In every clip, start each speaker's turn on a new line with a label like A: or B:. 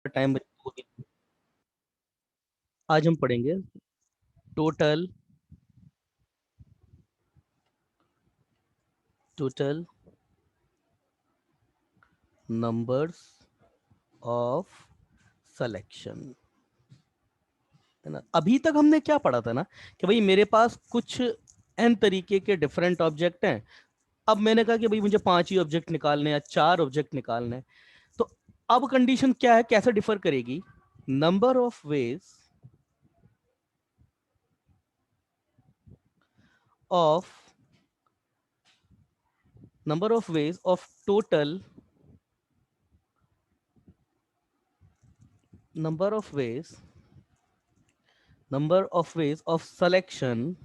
A: Time आज हम पढ़ेंगे total total numbers of selection, है ना। अभी तक हमने क्या पढ़ा था ना कि भाई मेरे पास कुछ n तरीके के डिफरेंट ऑब्जेक्ट हैं। अब मैंने कहा कि भाई मुझे 5 ही ऑब्जेक्ट निकालने हैं, 4 ऑब्जेक्ट निकालने हैं। तो अब कंडीशन क्या है, कैसे डिफर करेगी? Number of ways of of total number of ways of selection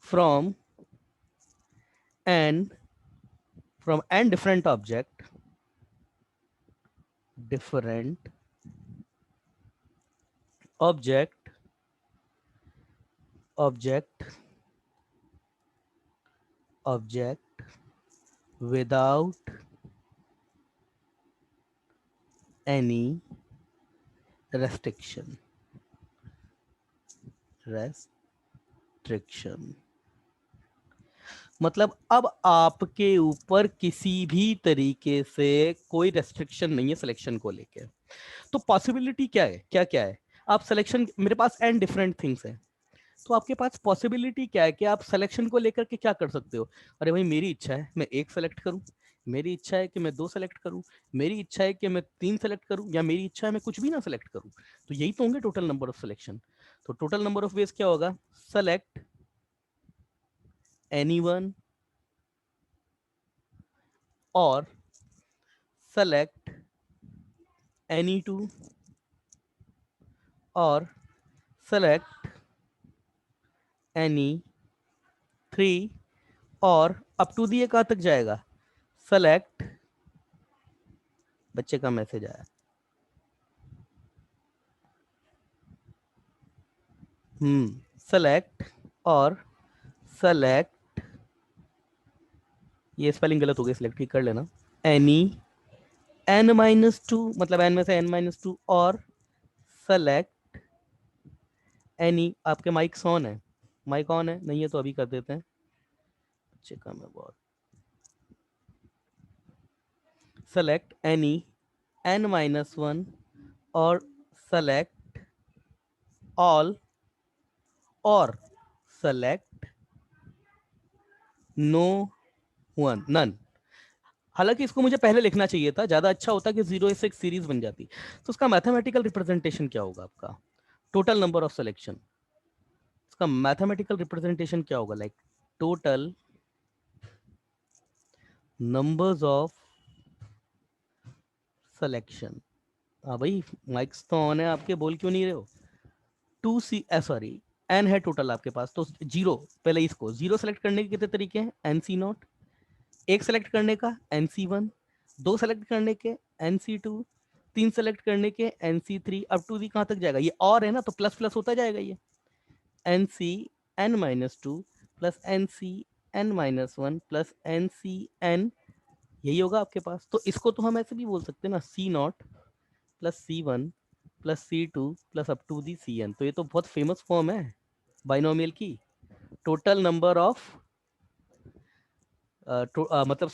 A: from and different different object object object without any restriction restriction मतलब अब आपके ऊपर किसी भी तरीके से कोई रेस्ट्रिक्शन नहीं है सिलेक्शन को लेके। तो पॉसिबिलिटी क्या है, क्या क्या है? आप सिलेक्शन, मेरे पास एन डिफरेंट थिंग्स है, तो आपके पास पॉसिबिलिटी क्या है कि आप सिलेक्शन को लेकर के क्या कर सकते हो? अरे भाई मेरी इच्छा है मैं एक सेलेक्ट करूं, मेरी इच्छा है कि मैं दो सेलेक्ट करूं, मेरी इच्छा है कि मैं तीन सेलेक्ट करूं, या मेरी इच्छा है मैं कुछ भी ना सेलेक्ट करूं। तो यही तो होंगे टोटल नंबर ऑफ सिलेक्शन। तो टोटल नंबर ऑफ वेज क्या होगा? सेलेक्ट एनीवन और सेलेक्ट एनी टू और सेलेक्ट एनी थ्री और अप टू दी कहाँ तक जाएगा? सेलेक्ट, बच्चे का मैसेज आया, सेलेक्ट और सेलेक्ट, ये स्पेलिंग गलत हो गई, सिलेक्ट ठीक कर लेना। एनी n-2, मतलब n में से n-2 और सेलेक्ट एनी। आपके माइक ऑन है? माइक ऑन है? नहीं है तो अभी कर देते हैं, बच्चे कम है बहुत। सेलेक्ट एनी n-1 और सेलेक्ट ऑल और सेलेक्ट नो वन नन। हालांकि इसको मुझे पहले लिखना चाहिए था, ज्यादा अच्छा होता कि 0 से एक सीरीज बन जाती। तो उसका मैथमेटिकल रिप्रेजेंटेशन क्या होगा आपका? टोटल नंबर ऑफ सिलेक्शन, इसका मैथमेटिकल रिप्रेजेंटेशन क्या होगा? Like total numbers of selection. हाँ भाई माइक्स तो ऑन है आपके, बोल क्यों नहीं रहे हो? टू सी सॉरी, एन है टोटल आपके पास, तो जीरो, पहले इसको जीरो सेलेक्ट करने के कितने तरीके हैं? एन सी नॉट, एक सेलेक्ट करने का एन सी वन, दो सेलेक्ट करने के एन सी टू, तीन सेलेक्ट करने के एन सी थ्री, अब टू दी कहाँ तक जाएगा? ये और है ना, तो प्लस प्लस होता जाएगा ये। N c n-2 plus n c n-1 plus n c n, यही होगा आपके पास। तो इसको तो हम ऐसे भी बोल सकते हैं ना, C not plus C one plus C two plus up to the C N. तो ये तो बहुत फेमस फॉर्म है बाइनोमियल की। टोटल नंबर ऑफ मतलब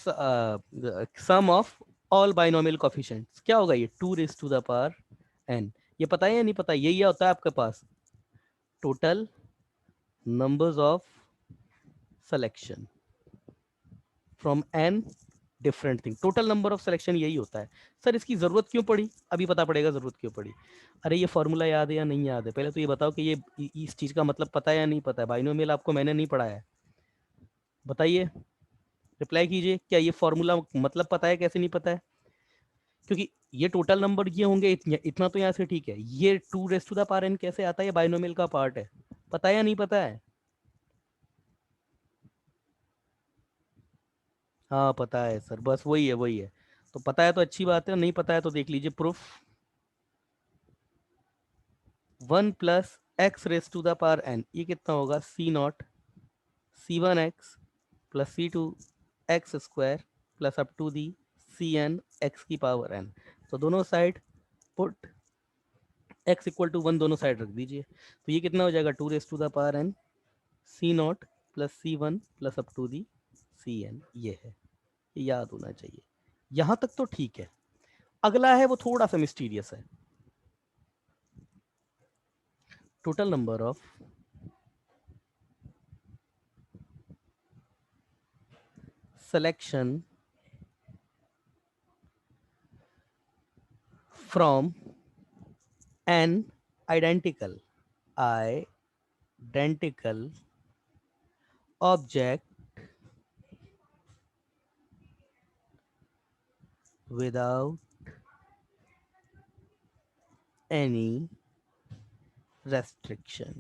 A: sum of all binomial coefficients, क्या होगा ये? 2 raised to the power n। ये पता है या नहीं पता? यही होता है आपके पास total numbers of selection from n different thing. Total number of selection यही होता है। सर इसकी जरूरत क्यों पड़ी? अभी पता पड़ेगा जरूरत क्यों पड़ी। अरे ये फॉर्मूला याद है या नहीं याद है? पहले तो ये बताओ कि ये इस चीज का मतलब पता है या नहीं पता है। बाइनोमियल आपको मैंने नहीं पढ़ाया है, बताइए, रिप्लाई कीजिए, क्या ये फॉर्मूला मतलब पता है? कैसे नहीं पता है? क्योंकि ये टोटल नंबर ये होंगे, इतना तो यहाँ से ठीक है। ये 2 raised to the power n कैसे आता है? ये बाइनोमियल का पार्ट है, पता है या नहीं पता है? हाँ पता है सर, बस वही है वही है। तो पता है तो अच्छी बात है, नहीं पता है तो देख लीजिए प्रूफ। 1 + x⁻n, ये कितना होगा? C not c1x plus C two X square plus up to the C N X की पावर n। तो दोनों side put x equal to 1 दोनों साइड रख दीजिए, तो ये कितना हो जाएगा 2 raise to the power n c naught plus c1 plus up to the cn। ये है, ये याद होना चाहिए। यहां तक तो ठीक है। अगला है वो थोड़ा सा मिस्टीरियस है। Total number of selection from an identical object without any restriction,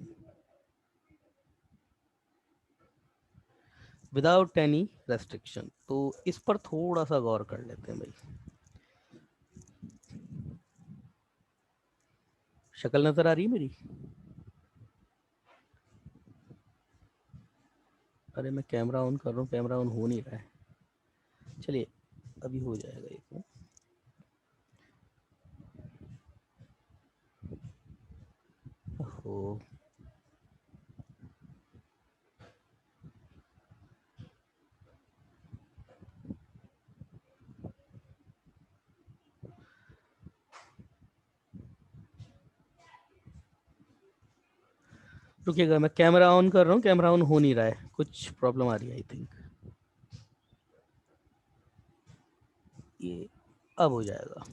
A: without any restriction. तो इस पर थोड़ा सा गौर कर लेते हैं भाई। शक्ल नजर आ रही है मेरी? अरे मैं कैमरा ऑन कर रहा हूँ, कैमरा ऑन हो नहीं रहा है। चलिए अभी हो जाएगा ये तो। ओहो, रुकिएगा, मैं कैमरा ऑन कर रहा हूँ, कैमरा ऑन हो नहीं रहा है, कुछ प्रॉब्लम आ रही है आई थिंक। ये अब हो जाएगा,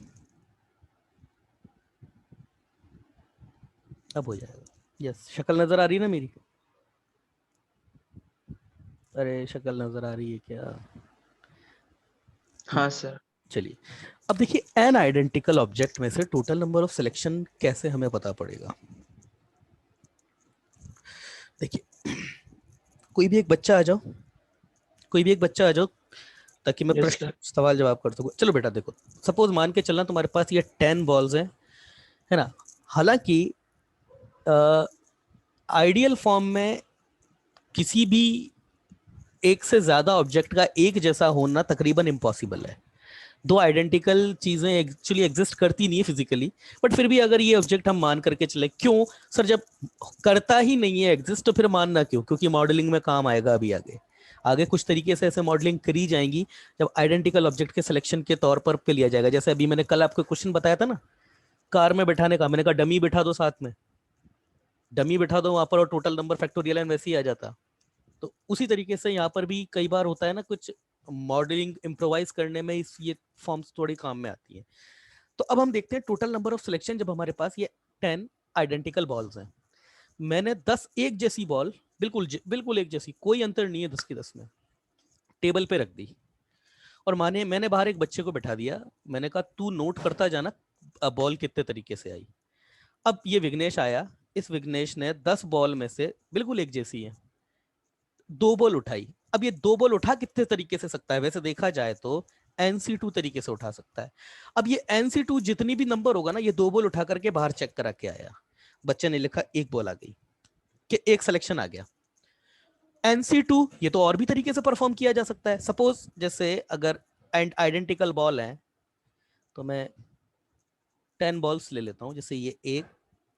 A: अब हो जाएगा। यस, शक्ल नजर आ रही है ना मेरी? अरे शक्ल नजर आ रही है क्या?
B: हाँ सर।
A: चलिए अब देखिए, एन आइडेंटिकल ऑब्जेक्ट में से टोटल नंबर ऑफ सिलेक्शन कैसे हमें पता पड़ेगा। देखिए कोई भी एक बच्चा आ जाओ, कोई भी एक बच्चा आ जाओ, ताकि मैं
B: यस
A: प्रश्न
B: सर।
A: सवाल जवाब कर सकूं। चलो बेटा देखो, सपोज मान के चलना तुम्हारे पास ये 10 बॉल्स हैं, है ना। हालांकि आइडियल फॉर्म में किसी भी एक से ज्यादा ऑब्जेक्ट का एक जैसा होना तकरीबन इम्पॉसिबल है। दो आइडेंटिकल चीजें एक्चुअली एग्जिस्ट करती नहीं है फिजिकली, बट फिर भी अगर ये ऑब्जेक्ट हम मान करके चले, क्यों सर, जब करता ही नहीं है एग्जिस्ट तो फिर मानना क्यों? क्योंकि मॉडलिंग में काम आएगा अभी आगे। आगे कुछ तरीके से ऐसे मॉडलिंग करी जाएंगी जब आइडेंटिकल ऑब्जेक्ट के सिलेक्शन के तौर पर पे लिया जाएगा। जैसे अभी मैंने कल आपको क्वेश्चन बताया था ना, कार में बैठाने का, मैंने कहा डमी बिठा दो साथ में, डमी बिठा दो वहां पर और टोटल नंबर फैक्टोरियल एन वैसे ही आ जाता। तो उसी तरीके से यहाँ पर भी कई बार होता है ना, कुछ मॉडलिंग इम्प्रोवाइज करने में इस ये फॉर्म्स थोड़ी काम में आती है। तो अब हम देखते हैं टोटल नंबर ऑफ सिलेक्शन। जब हमारे पास ये 10 आइडेंटिकल बॉल्स हैं, मैंने 10 एक जैसी बॉल, बिल्कुल बिल्कुल एक जैसी, कोई अंतर नहीं है 10 की 10 में, टेबल पे रख दी। और माने मैंने बाहर एक बच्चे को बैठा दिया, मैंने कहा तू नोट करता जाना बॉल कितने तरीके से आई। अब ये विघ्नेश आया, इस विघ्नेश ने 10 बॉल में से बिल्कुल एक जैसी है, दो बॉल उठाई। अब ये दो बॉल उठा कितने तरीके से सकता है? वैसे देखा जाए तो NC2 तरीके से उठा सकता है। अब ये NC2 जितनी भी नंबर होगा ना, ये दो बॉल उठा करके बाहर चेक करा के आया, बच्चे ने लिखा एक बॉल आ गई, कि एक सिलेक्शन आ गया। NC2 ये तो और भी तरीके से परफॉर्म किया जा सकता है। सपोज जैसे अगर आइडेंटिकल बॉल है, तो मैं 10 बॉल्स ले लेता हूं, जैसे ये 1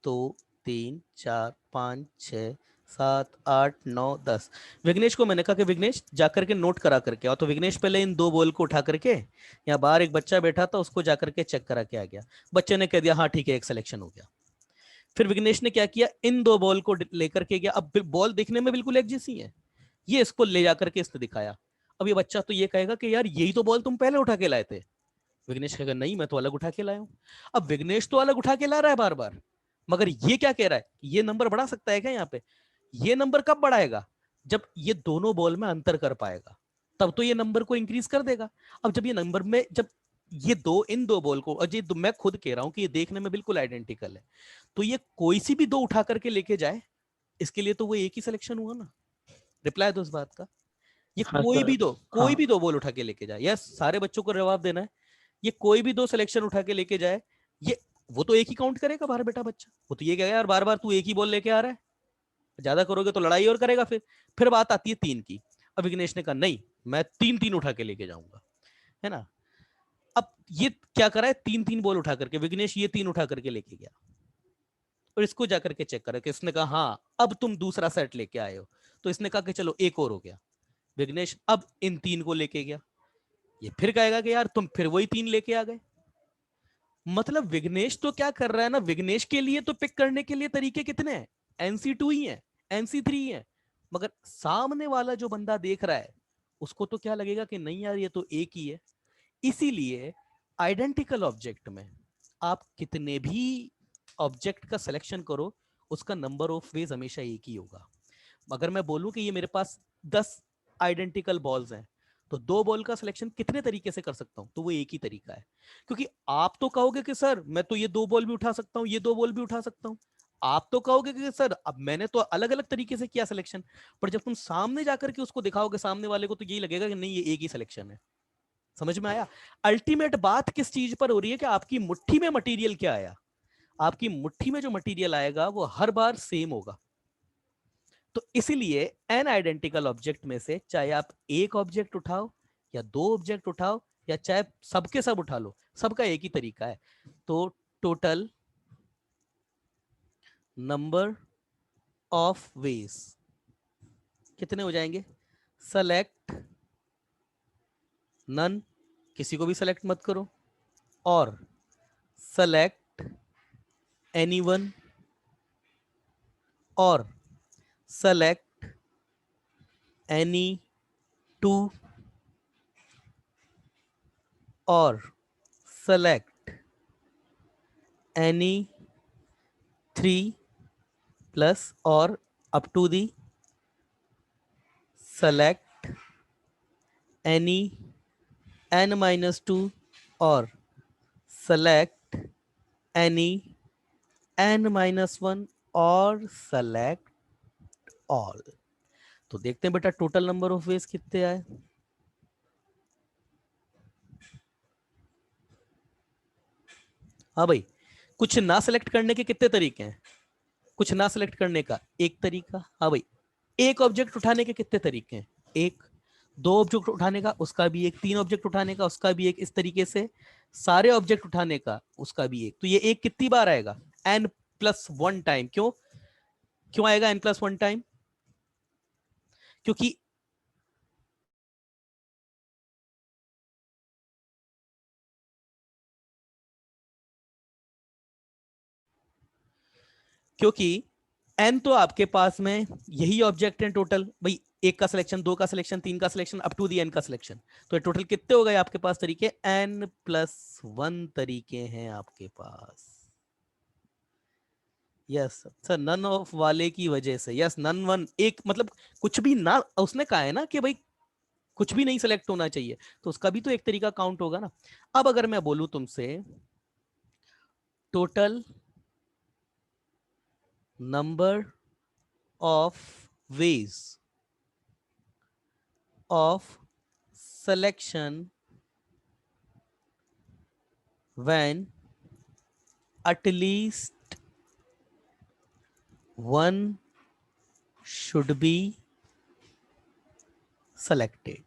A: 2 3 4 5 6 7 8 9 10। विघ्नेश को मैंने कहा कि विघ्नेश जाकर के नोट करा करके आओ, तो विघ्नेश पहले इन दो बॉल को उठा करके, यहाँ बाहर एक बच्चा बैठा था उसको जाकर के चेक करा के आ गया, बच्चे ने कह दिया हाँ ठीक है एक सिलेक्शन हो गया। फिर विघ्नेश ने क्या किया, इन दो बॉल को लेकर के गया, अब बॉल दिखने में बिल्कुल एक जैसी है, ये इसको ले जाकर के इसने दिखाया। अब ये बच्चा तो ये कहेगा कि यार यही तो बॉल तुम पहले उठा के लाए थे। विघ्नेश कहेगा नहीं मैं तो अलग उठा के लाया हूं। अब विघ्नेश तो अलग उठा के ला रहा है बार बार, मगर ये क्या कह रहा है, ये नंबर बढ़ा सकता है क्या यहाँ पे? ये नंबर कब बढ़ाएगा? जब ये दोनों बॉल में अंतर कर पाएगा, तब तो ये नंबर को इंक्रीज कर देगा। अब जब ये नंबर में, जब ये दो, इन दो बॉल को, और ये मैं खुद कह रहा हूं कि ये देखने में बिल्कुल आइडेंटिकल है, तो ये कोई सी भी दो उठा करके लेके जाए, इसके लिए तो वो एक ही सिलेक्शन हुआ ना। रिप्लाई दो इस बात का। ये
B: हाँ
A: कोई
B: सर।
A: भी दो, कोई
B: हाँ।
A: भी दो बॉल उठा के लेके जाए, यस सारे बच्चों को जवाब देना है, ये कोई भी दो सिलेक्शन उठा के लेके जाए, ये वो तो एक ही काउंट करेगा बाहर बेटा बच्चा। वो तो ये कहेगा यार बार बार तू एक ही बॉल लेके आ रहा है, ज्यादा करोगे तो लड़ाई और करेगा। फिर बात आती है 3 की। अब विघ्नेश ने कहा नहीं मैं 3 3 उठा के लेके जाऊंगा, है ना। अब ये क्या करा है, 3 3 बॉल उठा करके विघ्नेश ये 3 उठा करके लेके गया और इसको जाकर के चेक करा कि इसने कहा हाँ अब तुम दूसरा सेट लेके आए हो, तो इसने कहा कि चलो एक और हो गया। विघ्नेश अब इन 3 को लेके गया, ये फिर कहेगा कि यार तुम फिर वही 3 लेके आ गए। मतलब विघ्नेश तो क्या कर रहा है ना, विघ्नेश के लिए तो पिक करने के लिए तरीके कितने हैं, NC2 ही है, NC3 ही है, मगर सामने वाला जो बंदा देख रहा है उसको तो क्या लगेगा कि नहीं यार ये तो एक ही है। इसीलिए आइडेंटिकल ऑब्जेक्ट में आप कितने भी ऑब्जेक्ट का सिलेक्शन करो उसका नंबर ऑफ वेज हमेशा एक ही होगा। अगर मैं बोलूं कि ये मेरे पास 10 आइडेंटिकल बॉल्स हैं तो 2 बॉल का सिलेक्शन कितने तरीके से कर सकता हूं, तो वो एक ही तरीका है। क्योंकि आप तो कहोगे कि सर मैं तो ये 2 बॉल भी उठा सकता हूं, ये 2 बॉल भी उठा सकता हूं। आप तो कहोगे कि सर अब मैंने तो अलग अलग तरीके से किया सिलेक्शन, पर जब तुम सामने जाकर के उसको दिखाओगे सामने वाले को तो यही लगेगा कि नहीं ये एक ही सिलेक्शन है। समझ में आया? अल्टीमेट बात किस चीज पर हो रही है कि आपकी मुट्ठी में मटेरियल क्या आया। आपकी मुट्ठी में जो मटेरियल आएगा वो हर बार सेम होगा। तो इसीलिए एन आइडेंटिकल ऑब्जेक्ट में से चाहे आप एक ऑब्जेक्ट उठाओ या 2 ऑब्जेक्ट उठाओ या चाहे सबके सब उठा लो, सबका एक ही तरीका है। तो टोटल नंबर ऑफ वेज कितने हो जाएंगे? सेलेक्ट नन, किसी को भी सेलेक्ट मत करो, और सेलेक्ट एनीवन, और सेलेक्ट एनी टू, और सेलेक्ट एनी थ्री प्लस और up to the select any n-2 और सेलेक्ट एनी n-1 और सेलेक्ट ऑल। तो देखते हैं बेटा टोटल नंबर ऑफ वेज कितने आए। हाँ भाई, कुछ ना सिलेक्ट करने के कितने तरीके हैं? कुछ ना सिलेक्ट करने का एक तरीका। हाँ भाई, एक ऑब्जेक्ट उठाने के कितने तरीके हैं? एक। 2 ऑब्जेक्ट उठाने का उसका भी एक, 3 ऑब्जेक्ट उठाने का उसका भी एक, इस तरीके से सारे ऑब्जेक्ट उठाने का उसका भी एक। तो ये एक कितनी बार आएगा? n+1 time. क्यों क्यों आएगा n+1 टाइम? क्योंकि क्योंकि n तो आपके पास में यही ऑब्जेक्ट है टोटल भाई, एक का सिलेक्शन, 2 का सिलेक्शन, 3 का selection, up to the n का सिलेक्शन। तो टोटल कितने हो गए आपके पास तरीके? n+1 तरीके हैं आपके पास। यस सर, नन ऑफ वाले की वजह से, यस नन वन एक, मतलब कुछ भी ना, उसने कहा है ना कि भाई कुछ भी नहीं सिलेक्ट होना चाहिए, तो उसका भी तो एक तरीका काउंट होगा ना। अब अगर मैं बोलूं तुमसे total number of ways of selection when at least one should be selected,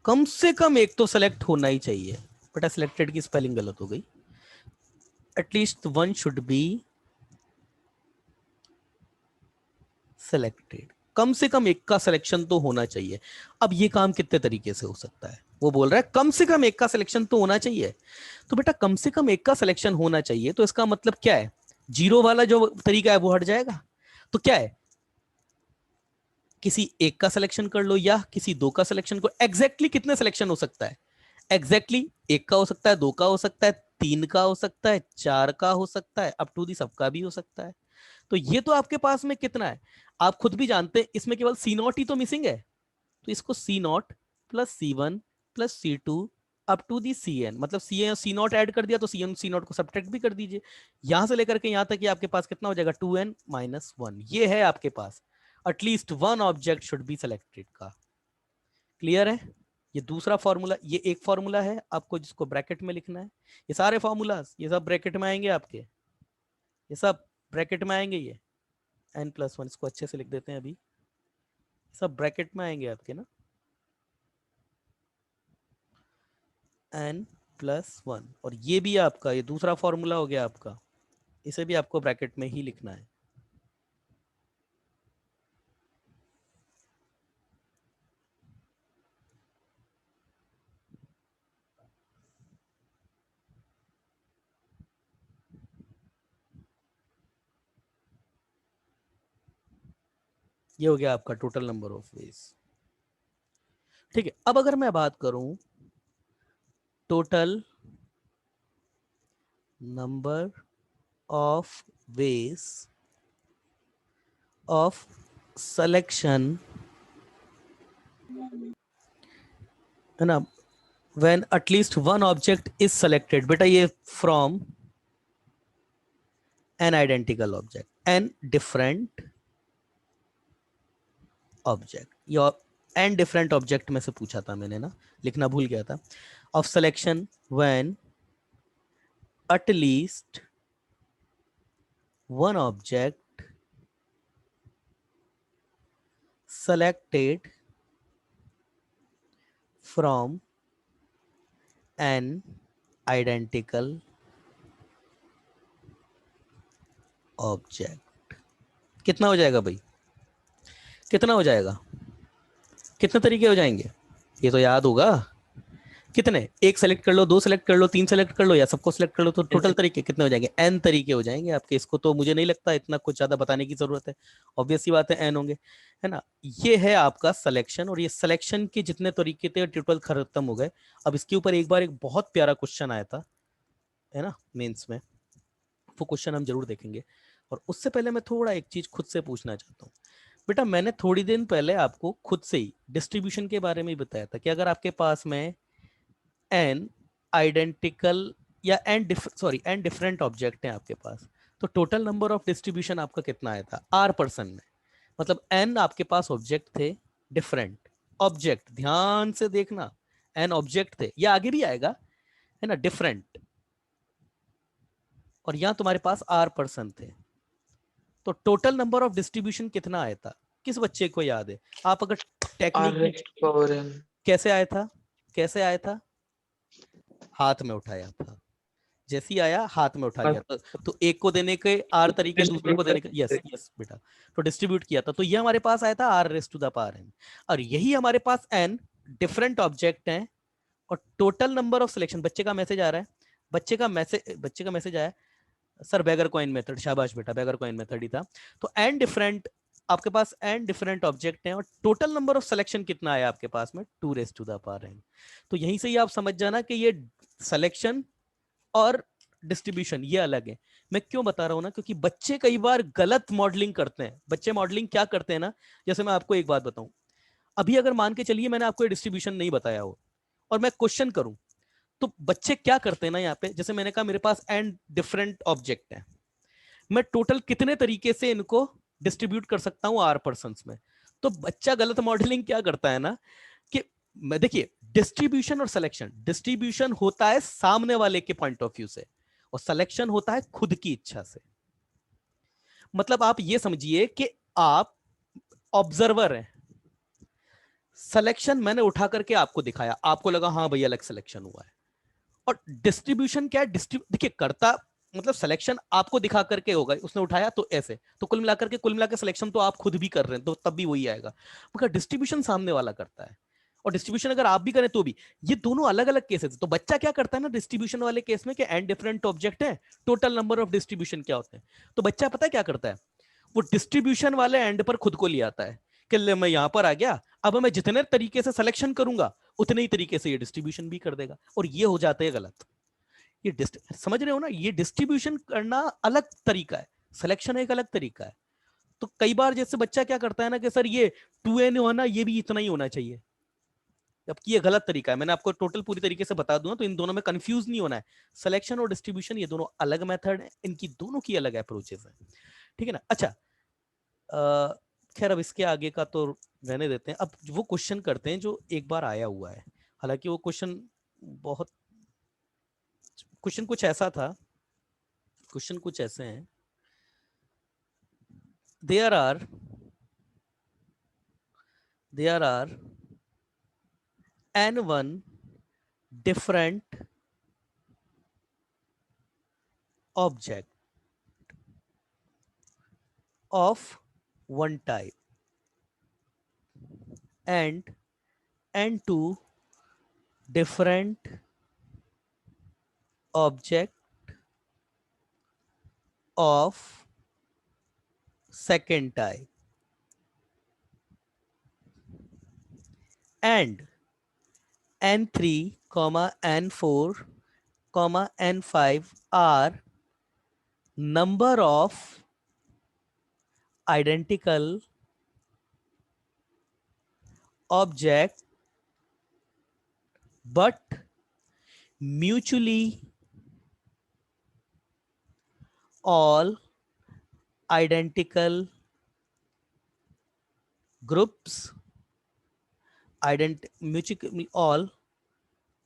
A: कम से कम एक तो सेलेक्ट होना ही चाहिए। बेटा सिलेक्टेड की स्पेलिंग गलत हो गई, at least one should be selected, कम से कम एक का सिलेक्शन तो होना चाहिए। अब ये काम कितने तरीके से हो सकता है? वो बोल रहा है कम से कम एक का सिलेक्शन तो होना चाहिए। तो बेटा कम से कम एक का सिलेक्शन होना चाहिए तो इसका मतलब क्या है? जीरो वाला जो तरीका है वो हट जाएगा। तो क्या है, किसी एक का सिलेक्शन कर लो या किसी 2 का सिलेक्शन करो। एग्जैक्टली कितने सिलेक्शन हो सकता है? एग्जैक्टली एक का हो सकता है, 2 का हो सकता है, 3 का हो सकता है, 4 का हो सकता है, अप टू दी सबका भी हो सकता है। तो ये तो आपके पास में कितना है आप खुद भी जानते हैं, इसमें केवल C0 ही तो मिसिंग है। तो इसको C0+C1+C2 up to the CN, मतलब C0 ऐड कर दिया तो CN C0 को सब्ट्रैक्ट भी कर दीजिए। यहां से लेकर के यहां तक आपके पास कितना हो जाएगा? 2n-1। ये है आपके पास at least one object should be selected का। क्लियर है? ये दूसरा फॉर्मूला, ये एक फॉर्मूला है आपको जिसको ब्रैकेट में लिखना है। ये सारे फॉर्मूलाज ये सब ब्रैकेट में आएंगे आपके, ये सब ब्रैकेट में आएंगे। ये n+1 इसको अच्छे से लिख देते हैं अभी, सब ब्रैकेट में आएंगे आपके ना। n प्लस 1, और ये भी आपका ये दूसरा फॉर्मूला हो गया आपका, इसे भी आपको ब्रैकेट में ही लिखना है। ये हो गया आपका टोटल नंबर ऑफ वेज। ठीक है, अब अगर मैं बात करूं total number of ways of selection, है ना, when at least one object is selected, बेटा ये from n identical object, n different object, या एन डिफरेंट ऑब्जेक्ट में से पूछा था मैंने ना, लिखना भूल गया था, of selection when at least one object selected from an identical object। कितना हो जाएगा भाई, कितना हो जाएगा, कितने तरीके हो जाएंगे, ये तो याद होगा। कितने, एक सेलेक्ट कर लो, दो सेलेक्ट कर लो, तीन सेलेक्ट कर लो, या सबको सेलेक्ट कर लो, तो टोटल तरीके कितने हो जाएंगे, एन तरीके हो जाएंगे आपके। इसको तो मुझे नहीं लगता इतना कुछ ज्यादा बताने की जरूरत है, ऑब्वियस सी बात है एन होंगे, है ना। ये है आपका सिलेक्शन, और ये सिलेक्शन के जितने तरीके थे टोटल खत्म हो गए। अब इसके ऊपर एक बार एक बहुत प्यारा क्वेश्चन आया था, है ना, मेंस में, वो क्वेश्चन हम जरूर देखेंगे। और उससे पहले मैं थोड़ा एक चीज खुद से पूछना चाहता हूँ। बेटा मैंने थोड़ी दिन पहले आपको खुद से ही डिस्ट्रीब्यूशन के बारे में बताया था कि अगर आपके पास में एन आइडेंटिकल या एन डिफरेंट ऑब्जेक्ट है आपके पास, तो टोटल नंबर ऑफ डिस्ट्रीब्यूशन आपका कितना आया था आर परसेंट में। मतलब एन आपके पास ऑब्जेक्ट थे, डिफरेंट ऑब्जेक्ट, ध्यान से देखना, एन ऑब्जेक्ट थे, या आगे भी आएगा, है ना, डिफरेंट, और यहां तुम्हारे पास आर पर्सन थे, तो टोटल नंबर ऑफ डिस्ट्रीब्यूशन कितना आया था, किस बच्चे को याद है। आप अगर
B: r
A: technique,
B: raised power n.
A: कैसे आया था, कैसे आया था, हाथ में उठाया था, जैसे ही आया हाथ में उठा लिया, तो एक को देने के आर तरीके, दूसरे को देने के, यस यस बेटा, तो डिस्ट्रीब्यूट किया था, तो ये हमारे पास आया था r raise to the power n. और यही हमारे पास एन डिफरेंट ऑब्जेक्ट हैं, और टोटल नंबर ऑफ सिलेक्शन, बच्चे का मैसेज आ रहा है, बच्चे का मैसेज आया, सर बैगर कॉइन मेथड, शाबाश बेटा, बैगर कॉइन मेथड ही था। तो एन डिफरेंट, आपके पास एन डिफरेंट ऑब्जेक्ट हैं, और टोटल नंबर ऑफ सिलेक्शन कितना आया आपके पास में, 2 raise to the power n. तो यहीं से ही आप समझ जाना कि ये सिलेक्शन और डिस्ट्रीब्यूशन ये अलग है। मैं क्यों बता रहा हूं ना, क्योंकि बच्चे कई बार गलत मॉडलिंग करते हैं। बच्चे मॉडलिंग क्या करते हैं ना, जैसे मैं आपको एक बात बताऊं, अभी अगर मान के चलिए मैंने आपको डिस्ट्रीब्यूशन नहीं बताया हो और मैं क्वेश्चन करूं, तो बच्चे क्या करते हैं ना, यहाँ पे जैसे मैंने कहा मेरे पास एन डिफरेंट ऑब्जेक्ट है, मैं टोटल कितने तरीके से इनको डिस्ट्रीब्यूट कर सकता हूं आर पर्सन में। तो बच्चा गलत मॉडलिंग क्या करता है ना, कि मैं देखिए, डिस्ट्रीब्यूशन और सिलेक्शन, डिस्ट्रीब्यूशन होता है सामने वाले के पॉइंट ऑफ व्यू से, और सिलेक्शन होता है खुद की इच्छा से। मतलब आप ये समझिए कि आप ऑब्जर्वर हैं, सिलेक्शन मैंने उठा करके आपको दिखाया, आपको लगा हाँ भैया अलग सिलेक्शन हुआ है। और डिस्ट्रीब्यूशन क्या है, देखिए करता, मतलब सिलेक्शन आपको दिखा करके होगा, उसने उठाया तो ऐसे, तो कुल मिलाकर सिलेक्शन तो आप खुद भी कर रहे हैं, तो तब भी वही आएगा, मगर डिस्ट्रीब्यूशन सामने वाला करता है, और डिस्ट्रीब्यूशन अगर आप भी करें तो भी। ये दोनों अलग अलग केसेस है। तो बच्चा क्या करता है ना डिस्ट्रीब्यूशन वाले केस में, कि एंड डिफरेंट ऑब्जेक्ट है, टोटल नंबर ऑफ डिस्ट्रीब्यूशन क्या होते हैं, तो बच्चा पता है क्या करता है, वो डिस्ट्रीब्यूशन वाले एंड पर खुद को ले आता है, कि ले मैं यहां पर आ गया, अब मैं जितने तरीके से सिलेक्शन करूंगा उतने ही तरीके से ये डिस्ट्रीब्यूशन भी कर देगा, और ये हो जाते हैं गलत। ये समझ रहे हो ना, ये डिस्ट्रीब्यूशन करना अलग तरीका है, सिलेक्शन एक अलग तरीका है। तो कई बार जैसे बच्चा क्या करता है ना, कि सर ये 2n होना, ये भी इतना ही होना चाहिए, जबकि ये गलत तरीका है। मैंने आपको टोटल पूरी तरीके से बता दूंगा, तो इन दोनों में कंफ्यूज नहीं होना है। सिलेक्शन और डिस्ट्रीब्यूशन ये दोनों अलग मेथड है, इनकी दोनों की अलग अप्रोचेस है, ठीक है ना। अच्छा, खैर अब इसके आगे का तो रहने देते हैं, अब वो क्वेश्चन करते हैं जो एक बार आया हुआ है। हालांकि वो क्वेश्चन बहुत, क्वेश्चन कुछ ऐसा था, क्वेश्चन कुछ ऐसे हैं, there are there are n1 different object of one type and n2 different object of second type and n3 comma n4 comma n5 are number of identical object but mutually all identical groups mutually all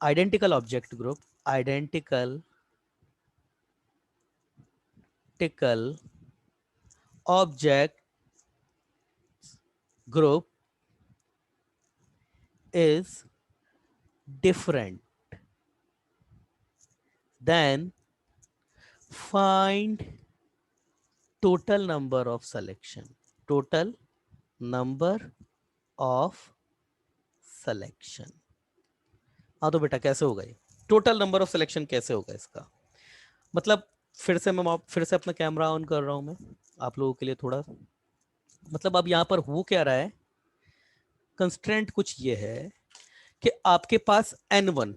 A: identical object group identical object group is different, then find total number of selection. Total number of selection. हाँ तो बेटा कैसे होगा ये total number of selection कैसे होगा इसका मतलब फिर से अपना कैमरा ऑन कर रहा हूं मैं आप लोगों के लिए थोड़ा मतलब अब यहाँ पर हो क्या रहा है कंस्ट्रेंट कुछ ये है कि आपके पास n1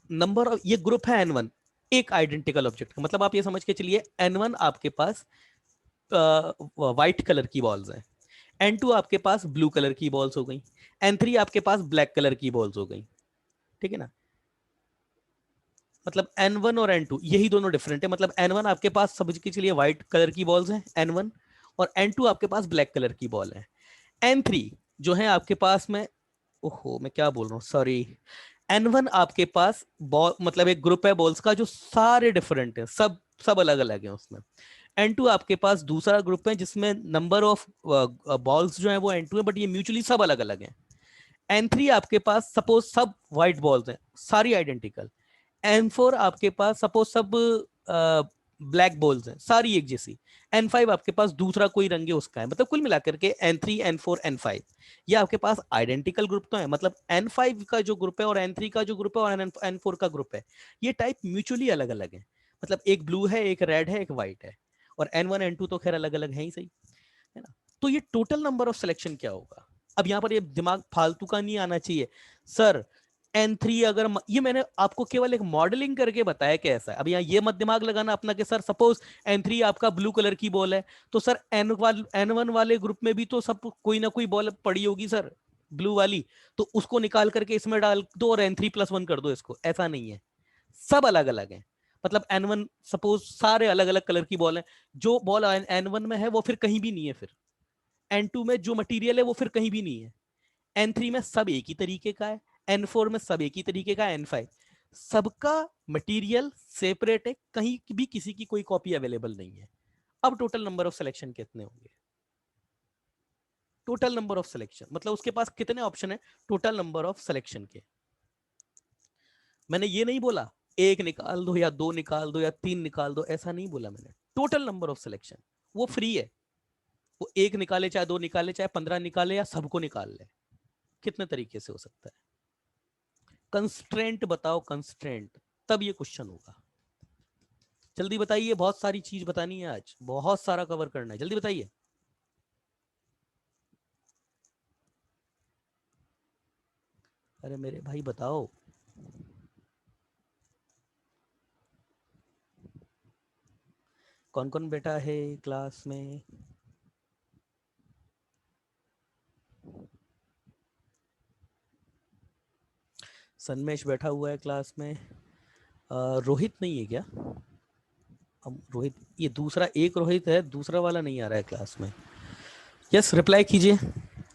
A: नंबर ऑफ ये ग्रुप है n1 एक आइडेंटिकल ऑब्जेक्ट का मतलब आप ये समझ के चलिए n1 आपके पास व्हाइट कलर की बॉल्स हैं n2 आपके पास ब्लू कलर की बॉल्स हो गई n3 आपके पास ब्लैक कलर की बॉल्स हो गई ठीक है ना मतलब n1 और n2 यही दोनों डिफरेंट है मतलब n1 आपके पास समझ के चलिए व्हाइट कलर की बॉल्स हैं n1 और n2 आपके पास ब्लैक कलर की बॉल है n3 जो है आपके पास में ओहो मैं क्या बोल रहा हूँ सॉरी n1 आपके पास बॉल मतलब एक ग्रुप है बॉल्स का जो सारे डिफरेंट है सब अलग अलग है उसमें n2 आपके पास दूसरा ग्रुप है जिसमें नंबर ऑफ बॉल्स जो है वो n2 है बट ये म्यूचुअली सब अलग अलग है n3 आपके पास सपोज सब व्हाइट बॉल्स हैं सारी आइडेंटिकल n4 आपके पास सपोज सब ब्लैक बॉल्स हैं सारी एक जैसी n5 आपके पास दूसरा कोई रंग है उसका है मतलब कुल मिलाकर के n3 n4 n5 ये आपके पास आइडेंटिकल ग्रुप तो है मतलब n5 का जो ग्रुप है और n3 का जो ग्रुप है और n4 का ग्रुप है ये टाइप म्यूचुअली अलग अलग है मतलब एक ब्लू है एक रेड है एक व्हाइट है और n1 n2 तो खैर अलग अलग है ही सही है ना तो ये टोटल नंबर ऑफ सिलेक्शन क्या होगा अब यहां पर ये दिमाग फालतू का नहीं आना चाहिए सर n3 अगर ये मैंने आपको केवल एक मॉडलिंग करके बताया कैसा है अब यहाँ ये मत दिमाग लगाना अपना कि सर सपोज n3 आपका ब्लू कलर की बॉल है तो सर n1 वाले ग्रुप में भी तो सब कोई ना कोई बॉल पड़ी होगी सर ब्लू वाली तो उसको निकाल करके इसमें डाल दो और n3+1 कर दो इसको ऐसा नहीं है सब अलग अलग है मतलब n1 सपोज सारे अलग अलग कलर की बॉल है जो बॉल n1 में है वो फिर कहीं भी नहीं है फिर n2 में जो मटेरियल है वो फिर कहीं भी नहीं है n3 में सब एक ही तरीके का है n4 में सब एक ही तरीके का है n5 सबका मटेरियल सेपरेट है कहीं भी किसी की कोई कॉपी अवेलेबल नहीं है अब टोटल नंबर ऑफ सिलेक्शन कितने होंगे टोटल नंबर ऑफ सिलेक्शन मतलब उसके पास कितने ऑप्शन है टोटल नंबर ऑफ सिलेक्शन के मैंने ये नहीं बोला एक निकाल दो या दो निकाल दो या तीन निकाल दो ऐसा नहीं बोला मैंने टोटल नंबर ऑफ सिलेक्शन वो फ्री है वो एक निकाले चाहे दो निकाले चाहे 15 निकाले या सबको निकाल ले कितने तरीके से हो सकता है कंस्ट्रेंट बताओ कंस्ट्रेंट तब ये क्वेश्चन होगा जल्दी बताइए बहुत सारी चीज बतानी है आज बहुत सारा कवर करना है जल्दी बताइए अरे मेरे भाई बताओ कौन कौन बैठा है क्लास में सन्मेश बैठा हुआ है क्लास में रोहित नहीं है क्या अब रोहित ये दूसरा एक रोहित है दूसरा वाला नहीं आ रहा है क्लास में यस रिप्लाई कीजिए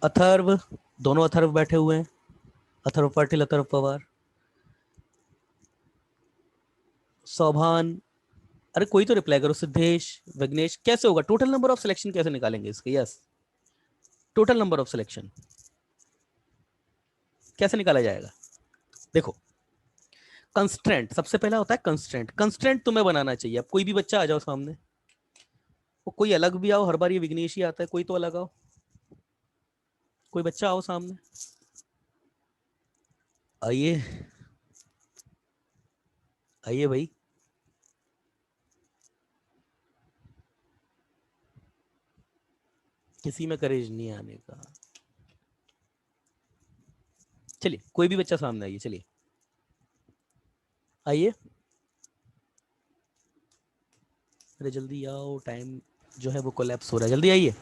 A: अथर्व दोनों अथर्व बैठे हुए हैं अथर्व पाटिल अथर्व पवार सौभान अरे कोई तो रिप्लाई करो सिद्धेश विघ्नेश कैसे होगा टोटल नंबर ऑफ सिलेक्शन कैसे निकालेंगे इसके yes total number of selection कैसे निकाला जाएगा देखो कंस्ट्रेंट सबसे पहला होता है कंस्ट्रेंट। कंस्ट्रेंट तुम्हें बनाना चाहिए। अब कोई भी बच्चा आ जाओ सामने, वो कोई अलग भी आओ, हर बार ये विघ्नेश ही आता है, कोई तो अलग आओ, कोई बच्चा आओ सामने, आइए आइए भाई। किसी में करेज नहीं आने का। चलिए कोई भी बच्चा सामने आइए, चलिए आइए, अरे जल्दी आओ, टाइम जो है वो कोलैप्स हो रहा है, जल्दी आइए।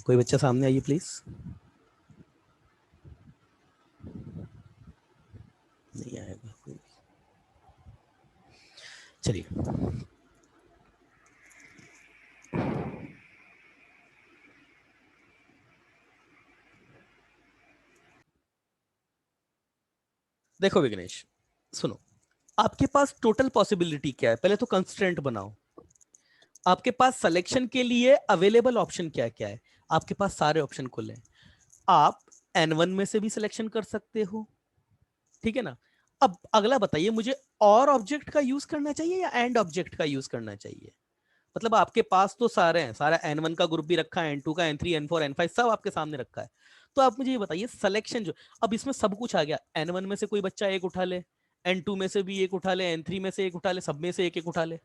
A: कोई बच्चा सामने आइए प्लीज। नहीं आएगा कोई। चलिए देखो विघ्नेश, सुनो, आपके पास टोटल पॉसिबिलिटी क्या है, पहले तो कंस्ट्रेंट बनाओ। आपके पास सिलेक्शन के लिए अवेलेबल ऑप्शन क्या क्या है? आपके पास सारे ऑप्शन खुले हैं। आप N1 में से भी सिलेक्शन कर सकते हो, ठीक है ना। अब अगला बताइए मुझे, और ऑब्जेक्ट का यूज करना चाहिए या एंड ऑब्जेक्ट का यूज करना चाहिए? मतलब आपके पास तो सारे हैं, सारा N1 का ग्रुप भी रखा है, N2 का, N3, N4, N5 सब आपके सामने रखा है। तो आप मुझे ये बताइए सिलेक्शन जो, अब इसमें सब कुछ आ गया, N1 में से कोई बच्चा एक उठा ले, N2 में से भी एक उठा ले, N3 में से एक उठा ले, सब में से एक एक उठा ले,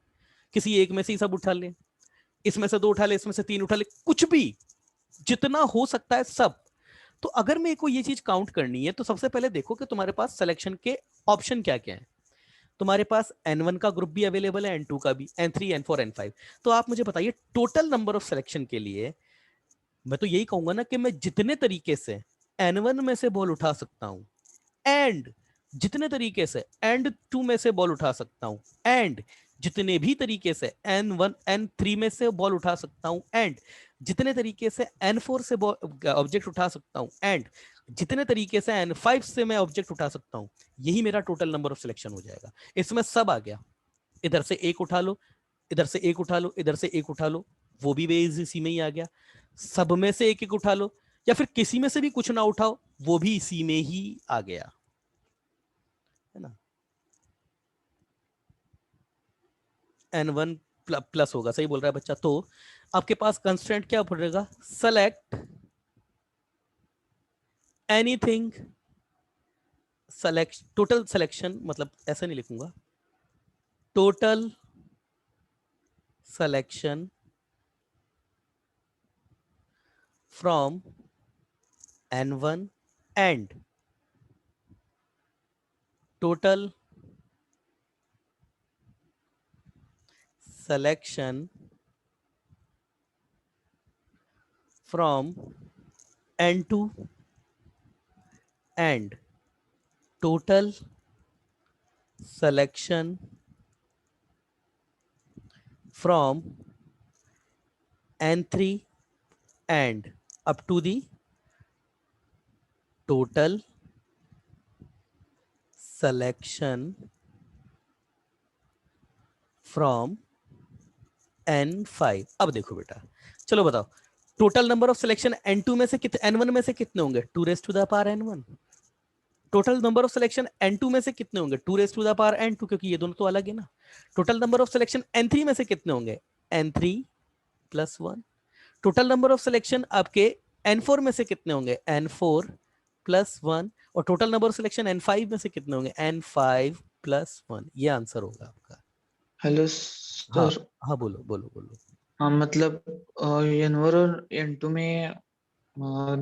A: किसी एक में से ही सब उठा ले, इसमें से दो उठा ले, इसमें से तीन उठा ले, कुछ भी, जितना हो सकता है सब। तो अगर मेरे को ये चीज काउंट करनी है तो सबसे पहले देखो कि तुम्हारे पास सिलेक्शन के ऑप्शन क्या क्या है। तुम्हारे पास N1 का ग्रुप भी अवेलेबल है, N2 का भी, N3, N4, N5। तो आप मुझे बताइए टोटल नंबर ऑफ सिलेक्शन के लिए, मैं तो यही कहूंगा ना कि मैं जितने तरीके से N1 में से बॉल उठा सकता हूं, एंड जितने तरीके से N2 में से बॉल उठा सकता हूं, एंड जितने भी तरीके से N1 N3 में से बॉल उठा सकता हूं, एंड जितने तरीके से N4 से ऑब्जेक्ट उठा सकता हूं, एंड जितने तरीके से N5 से मैं ऑब्जेक्ट उठा सकता हूं, यही मेरा टोटल नंबर ऑफ सिलेक्शन हो जाएगा। इसमें सब आ गया, इधर से एक उठा लो, इधर से एक उठा लो, इधर से एक उठा लो, वो भी बेस इसी में ही आ गया। सब में से एक एक उठा लो, या फिर किसी में से भी कुछ ना उठाओ, वो भी इसी में ही आ गया, है ना। N1 प्लस होगा, सही बोल रहा है बच्चा। तो आपके पास कंस्ट्रेंट क्या पड़ेगा, select anything, select total selection, मतलब ऐसा नहीं लिखूंगा, total selection from N1 and total selection from N2 and total selection from N3 and up to the total selection from N5। अब देखो बेटा, चलो बताओ, total number of selection N2 में से कितने, N1 में से कितने होंगे, 2 raise to the power N1। Total number of selection N2 में से कितने होंगे, 2 raise to the power N2, क्योंकि ये दोनों तो अलग है ना। Total number of selection N3 में से कितने होंगे, N3 plus 1। Total number of selection आपके N4 में से कितने होंगे, N4 प्लस 1। और total number of selection N5 में से कितने होंगे, N5 प्लस 1। ये आंसर होगा आपका।
B: हेलो
A: हाँ
B: सर।
A: हाँ, बोलो बोलो बोलो।
B: हाँ मतलब एन1 और एन2 में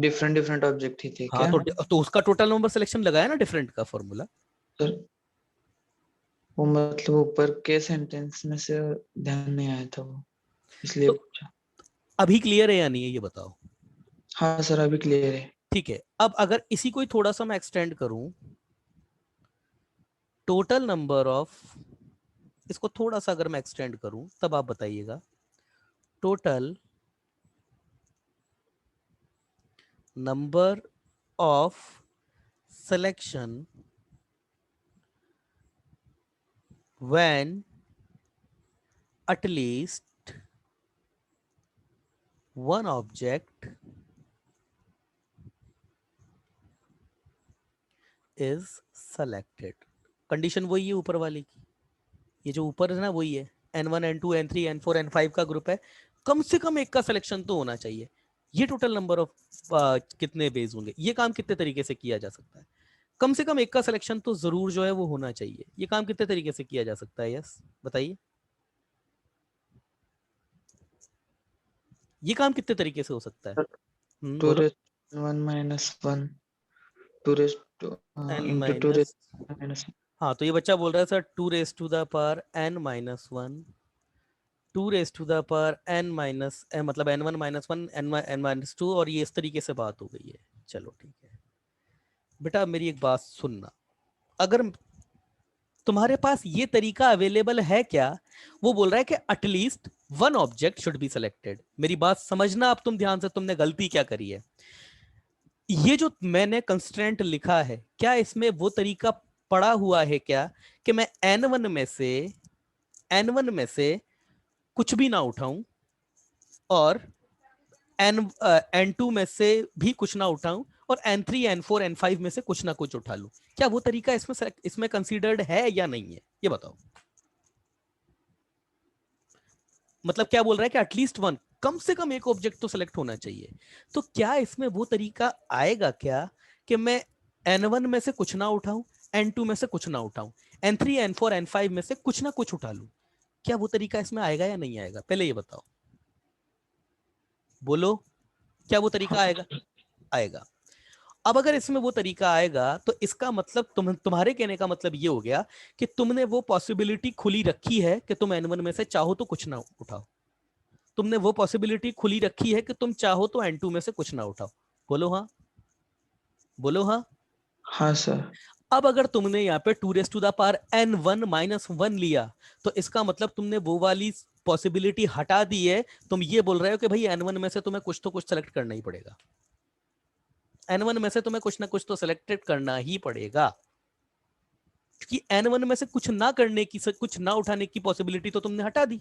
B: डिफरेंट डिफरेंट ऑब्जेक्ट ही थे
A: हाँ
B: क्या?
A: तो उसका टोटल नंबर सिलेक्शन लगाया ना डिफरेंट का फॉर्मूला।
B: सर वो मतलब ऊपर के सेंटेंस में से ध्यान नहीं आया था वो, इसलिए
A: तो
B: पूछा।
A: अभी क्लियर है या नहीं है ये बताओ।
B: हाँ सर अभी क्लियर है।
A: ठीक है, अब अगर इसी को ही थोड़ा सा मैं एक्सटेंड करूं, टोटल नंबर ऑफ, इसको थोड़ा सा अगर मैं एक्सटेंड करूं तब आप बताइएगा, total number of selection when at least one object is selected. Condition वही है ऊपर वाली की, ये जो ऊपर है ना वही है, n1 n2 n3 n4 n5 का ग्रुप है, कम से कम एक का सिलेक्शन तो होना चाहिए। ये टोटल नंबर ऑफ कितने बेस होंगे, ये काम कितने तरीके से किया जा सकता है, कम से कम एक का सिलेक्शन तो जरूर जो है वो होना चाहिए। ये काम कितने तरीके से किया जा सकता है, यस बताइए, ये काम कितने तरीके से हो सकता है?
B: टू
A: बोलो।
B: Raised 1 - 1 two raised
A: n
B: into two
A: minus,
B: raised minus.
A: हाँ तो ये बच्चा बोल रहा है sir 2 raised to the power n-1, 2 raised to the power n-, मतलब n1 - 1 n-2, और ये इस तरीके से बात हो गई है। चलो ठीक है बेटा, मेरी एक बात सुनना, अगर तुम्हारे पास ये तरीका अवेलेबल है क्या, वो बोल रहा है कि at least one object should be selected. मेरी बात समझना अब तुम ध्यान से, तुमने गलती क्या करी है। ये जो मैंने कंस्ट्रेंट लिखा है, क्या इसमें वो तरीका पड़ा हुआ है क्या कि मैं n1 में से कुछ भी ना उठाऊं और n2 में से भी कुछ ना उठाऊं और n3 n4 n5 में से कुछ ना कुछ उठा लूं? क्या वो तरीका इसमें कंसीडर्ड है या नहीं है, ये बताओ। मतलब क्या बोल रहा है कि एटलीस्ट वन, कम से कम एक ऑब्जेक्ट तो सेलेक्ट होना चाहिए। तो क्या इसमें वो तरीका आएगा क्या कि मैं n1 में से कुछ ना उठाऊं, n2 में से कुछ ना उठाऊं, n3 n4 n5 में से कुछ ना कुछ उठा लूं? क्या वो तरीका इसमें आएगा या नहीं आएगा, पहले ये बताओ, बोलो, क्या वो तरीका
B: हाँ
A: आएगा? आएगा। अब अगर इसमें वो तरीका आएगा तो इसका मतलब तुम्हारे कहने का मतलब ये हो गया कि तुमने वो पॉसिबिलिटी खुली रखी है कि तुम n1 में से चाहो तो कुछ ना उठाओ, तुमने वो पॉसिबिलिटी खुली रखी है कि तुम चाहो तो n2 में से कुछ ना उठाओ। बोलो हाँ, बोलो हाँ।
B: हाँ सर।
A: अब अगर तुमने यहाँ पे 2 raised to the power n1 - 1 लिया, तो इसका मतलब तुमने वो वाली पॉसिबिलिटी हटा दी है। तुम ये बोल रहे हो कि भाई n1 में से तुम्हें कुछ तो कुछ सेलेक्ट करना ही पड़ेगा, n1 में से तुम्हें कुछ ना कुछ तो सेलेक्टेड करना ही पड़ेगा, क्योंकि n1 में से कुछ ना करने की, कुछ ना उठाने की पॉसिबिलिटी तो तुमने हटा दी।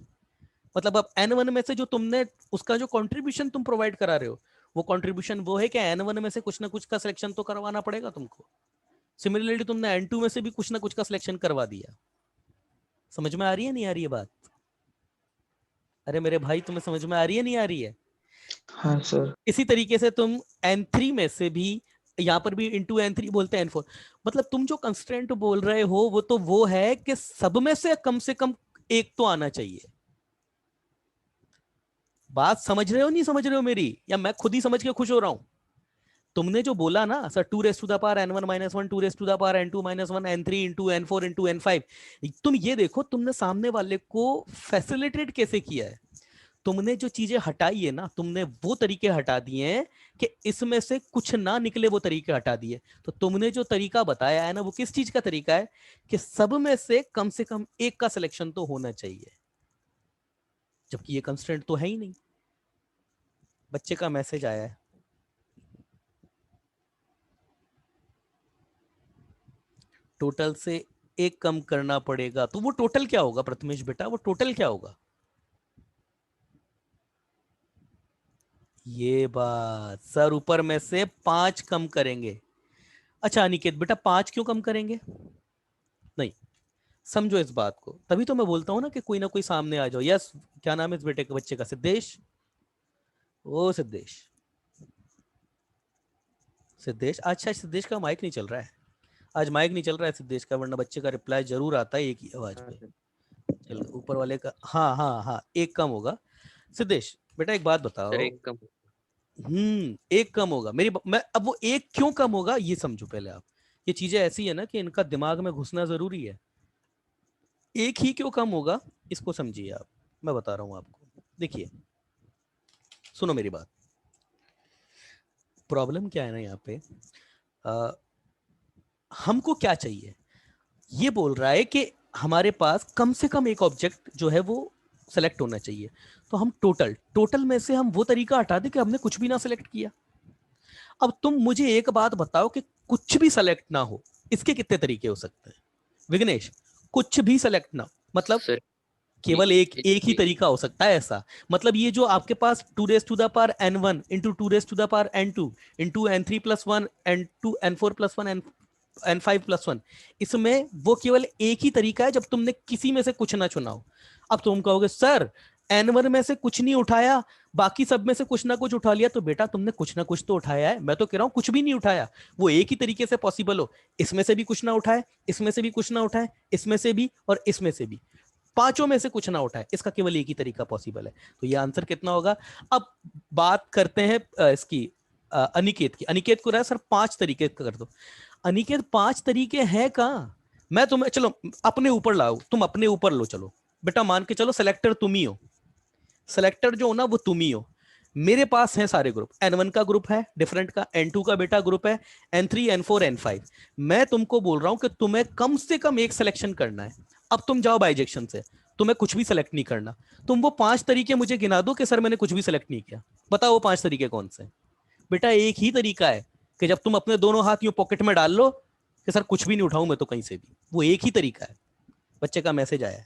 A: मतलब अब n1 में से जो तुमने, उसका जो कंट्रीब्यूशन तुम प्रोवाइड करा रहे हो, वो कंट्रीब्यूशन वो है कि n1 में से कुछ ना कुछ का सिलेक्शन तो करवाना पड़ेगा तुमको। सिमिलरली तुमने n2 में से भी कुछ ना कुछ का सिलेक्शन करवा दिया। समझ में आ रही है नहीं आ रही है बात? अरे मेरे भाई तुम्हें समझ में आ रही है नहीं आ रही है?
B: हाँ सर।
A: इसी तरीके से तुम n3 में से भी, यहां पर भी इंटू n3 बोलते हैं n4, मतलब तुम जो कंस्ट्रेंट बोल रहे हो वो तो वो है कि सब में से कम एक तो आना चाहिए। बात समझ रहे हो नहीं समझ रहे हो मेरी, या मैं खुद ही समझ के खुश हो रहा हूं? तुमने जो बोला ना sir 2 raised to the power n1 - 1, 2 raised to the power n2 - 1 n3 into n4 into n5, तुम ये देखो तुमने सामने वाले को फैसिलिटेट कैसे किया है। तुमने जो चीजें हटाई है ना, तुमने वो तरीके हटा दिए हैं कि इसमें से कुछ ना निकले, वो तरीके हटा दिए। तो तुमने जो तरीका बताया है ना, वो किस चीज का तरीका है कि सब में से कम एक का सिलेक्शन तो होना चाहिए, जबकि ये कंस्ट्रेंट तो है ही नहीं। बच्चे का मैसेज आया है, टोटल से एक कम करना पड़ेगा, तो वो टोटल क्या होगा प्रथमेश बेटा, वो टोटल क्या होगा? ये बात सर, ऊपर में से 5 कम करेंगे। अच्छा अनिकेत बेटा 5 क्यों कम करेंगे? नहीं, समझो इस बात को, तभी तो मैं बोलता हूं ना कि कोई ना कोई सामने आ जाओ। यस, क्या नाम है इस बेटे के बच्चे का? सिद्धेश। ओ सिद्धेश, सिद्धेश, अच्छा सिद्धेश का माइक नहीं चल रहा है, आज माइक नहीं चल रहा है सिद्धेश का, वरना बच्चे का रिप्लाई जरूर आता है एक ही आवाज
C: हाँ
A: पे।
C: सर।
A: चल ऊपर वाले का, हाँ हाँ हाँ, एक कम होगा। सिद्धेश बेटा एक बात
C: सर
A: बताओ,
C: एक कम।
A: एक कम होगा, मैं अब वो एक क्यों कम होगा ये समझो पहले आप। ये चीजें ऐसी है ना कि इनका दिमाग में घुसना जरूरी है। एक ही क्यों कम होगा इसको समझिए आप, मैं बता रहा हूं आपको। देखिए सुनो मेरी बात, प्रॉब्लम क्या है ना यहाँ पे, आ, हमको क्या चाहिए, ये बोल रहा है कि हमारे पास कम से कम एक ऑब्जेक्ट जो है वो सेलेक्ट होना चाहिए। तो हम टोटल टोटल में से हम वो तरीका हटा दें कि हमने कुछ भी ना सेलेक्ट किया। अब तुम मुझे एक बात बताओ कि कुछ भी सेलेक्ट ना हो, इसके कितने तरीके हो सकते हैं विघ्नेश? कुछ भी सेलेक्ट ना हो, मतलब
C: सर
A: केवल एक एक ही तरीका हो सकता है ऐसा। मतलब ये जो आपके पास 2 raised to the power n1 into 2 raised to the power n2 into n3 + 1 n2 n4 + 1 n n5+1, इसमें वो केवल एक ही तरीका है जब तुमने किसी में से कुछ ना चुना हो। अब तुम कहोगे सर n1 में से कुछ नहीं उठाया, बाकी सब में से कुछ ना कुछ उठा लिया, तो बेटा तुमने कुछ ना कुछ तो उठाया है। मैं तो कह रहा हूं कुछ भी नहीं उठाया, वो एक ही तरीके से पॉसिबल हो, इसमें से भी कुछ ना उठाए, इसमें से भी कुछ ना उठाए, इसमें से भी और इसमें से भी, पांचों में से कुछ ना उठाए, इसका केवल एक ही तरीका पॉसिबल है। तो ये आंसर कितना होगा? अब बात करते हैं इसकी अनिकेत की। अनिकेत को रहा सर 5 तरीके कर दो। अनिकेत 5 तरीके हैं कहां? मैं तुम्हें, चलो अपने ऊपर लाओ, तुम अपने ऊपर लो, चलो बेटा मान के चलो सेलेक्टर तुम ही हो, सेलेक्टर जो हो ना वो तुम ही हो। मेरे पास है सारे ग्रुप, n1 का ग्रुप है डिफरेंट का, n2 का बेटा ग्रुप है, n3 n4 n5। मैं तुमको बोल रहा हूं कि तुम्हें कम से कम एक सिलेक्शन करना है। अब तुम जाओ बाइजेक्शन से, तुम्हें कुछ भी सेलेक्ट नहीं करना। तुम वो 5 तरीके मुझे गिना दो कि सर मैंने कुछ भी सेलेक्ट नहीं किया, बताओ वो 5 तरीके कौन से? बेटा एक ही तरीका है कि जब तुम अपने दोनों हाथ यूं पॉकेट में डाल लो कि सर कुछ भी नहीं उठाऊं मैं तो कहीं से भी, वो एक ही तरीका है। बच्चे का मैसेज आया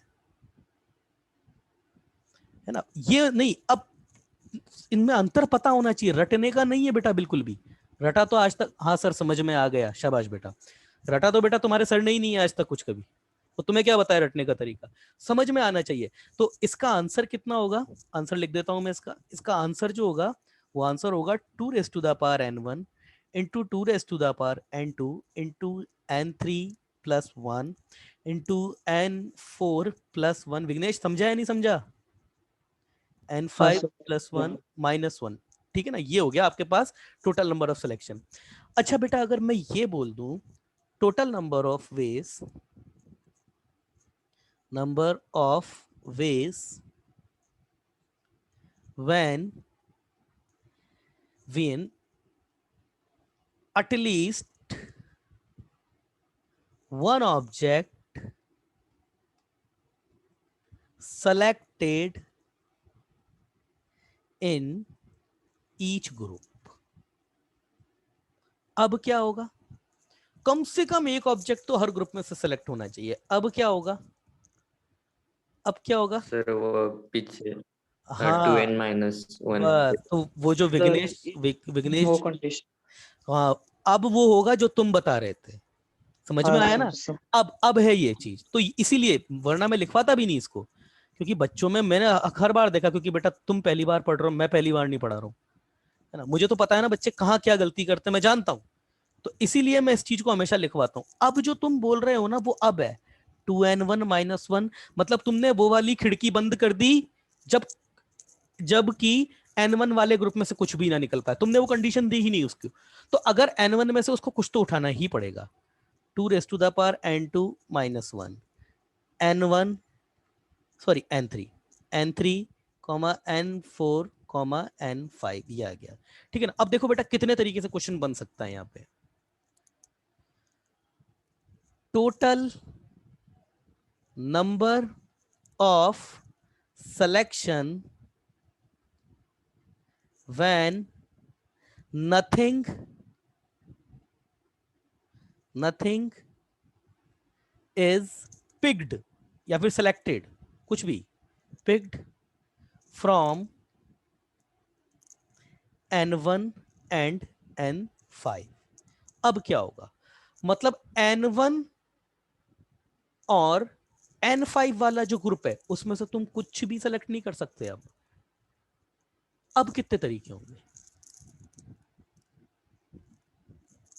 A: है ना? ये नहीं, अब इनमें अंतर पता होना चाहिए, रटने का नहीं है बेटा बिल्कुल भी। रटा तो आज तक, हाँ सर समझ में आ गया, शाबाश बेटा। रटा तो बेटा तुम्हारे सर ने ही नहीं है आज तक कुछ कभी, तो तुम्हें क्या बताया रटने का तरीका, समझ में आना चाहिए। तो इसका आंसर कितना होगा? आंसर लिख देता हूं मैं इसका। इसका आंसर जो होगा वो आंसर होगा 2 raised to the power n1 into 2 raised to the power n2 into n3+1 into n4+1। Vighnesh समझा या नहीं समझा?
B: हाँ
A: n5
B: सर।
A: प्लस 1 -1, ठीक है ना? ये हो गया आपके पास टोटल नंबर ऑफ सिलेक्शन। अच्छा बेटा अगर मैं ये बोल दूं total number of veg when at least one object selected in each group। अब क्या होगा? कम से कम एक ऑब्जेक्ट तो हर ग्रुप में से सिलेक्ट होना चाहिए। अब क्या होगा? अब क्या होगा?
C: सर वो पीछे
A: हाँ
C: 2n-1
A: बस, तो वो जो विघ्नेश
B: वो
A: विघ्नेश,
B: कंडीशन।
A: हाँ अब वो होगा जो तुम बता रहे थे, समझ में
B: हाँ
A: आया
B: सर
A: ना? अब है ये चीज, तो इसीलिए वरना मैं लिखवाता भी नहीं इसको, क्योंकि बच्चों में मैंने हर बार देखा, क्योंकि बेटा तुम पहली बार पढ़ रहे हो, मैं पहली बार नहीं पढ़ा रहा हूँ, है ना? मुझे तो पता है ना बच्चे कहाँ क्या गलती करते हैं, मैं जानता हूँ, तो इसीलिए मैं इस चीज को हमेशा लिखवाता हूँ। अब जो तुम बोल रहे हो ना वो अब है 2n1 - 1, मतलब तुमने वो वाली खिड़की बंद कर दी जब जबकि n1 वाले ग्रुप में से कुछ भी ना निकल पाए, तुमने वो कंडीशन दी ही नहीं उसकी। तो अगर n1 में से उसको कुछ तो उठाना ही पड़ेगा। 2 raised to the power n2 - 1 n1 sorry n3 n4 n5 ये आ गया, ठीक है ना? अब देखो बेटा कितने तरीके से क्वेश्चन बन सकता है यहाँ पे। Total number of selection when nothing is picked या फिर selected, कुछ भी picked from n1 and n5। अब क्या होगा? मतलब n1 और n5 वाला जो ग्रुप है उसमें से तुम कुछ भी सेलेक्ट नहीं कर सकते। अब कितने तरीके होंगे?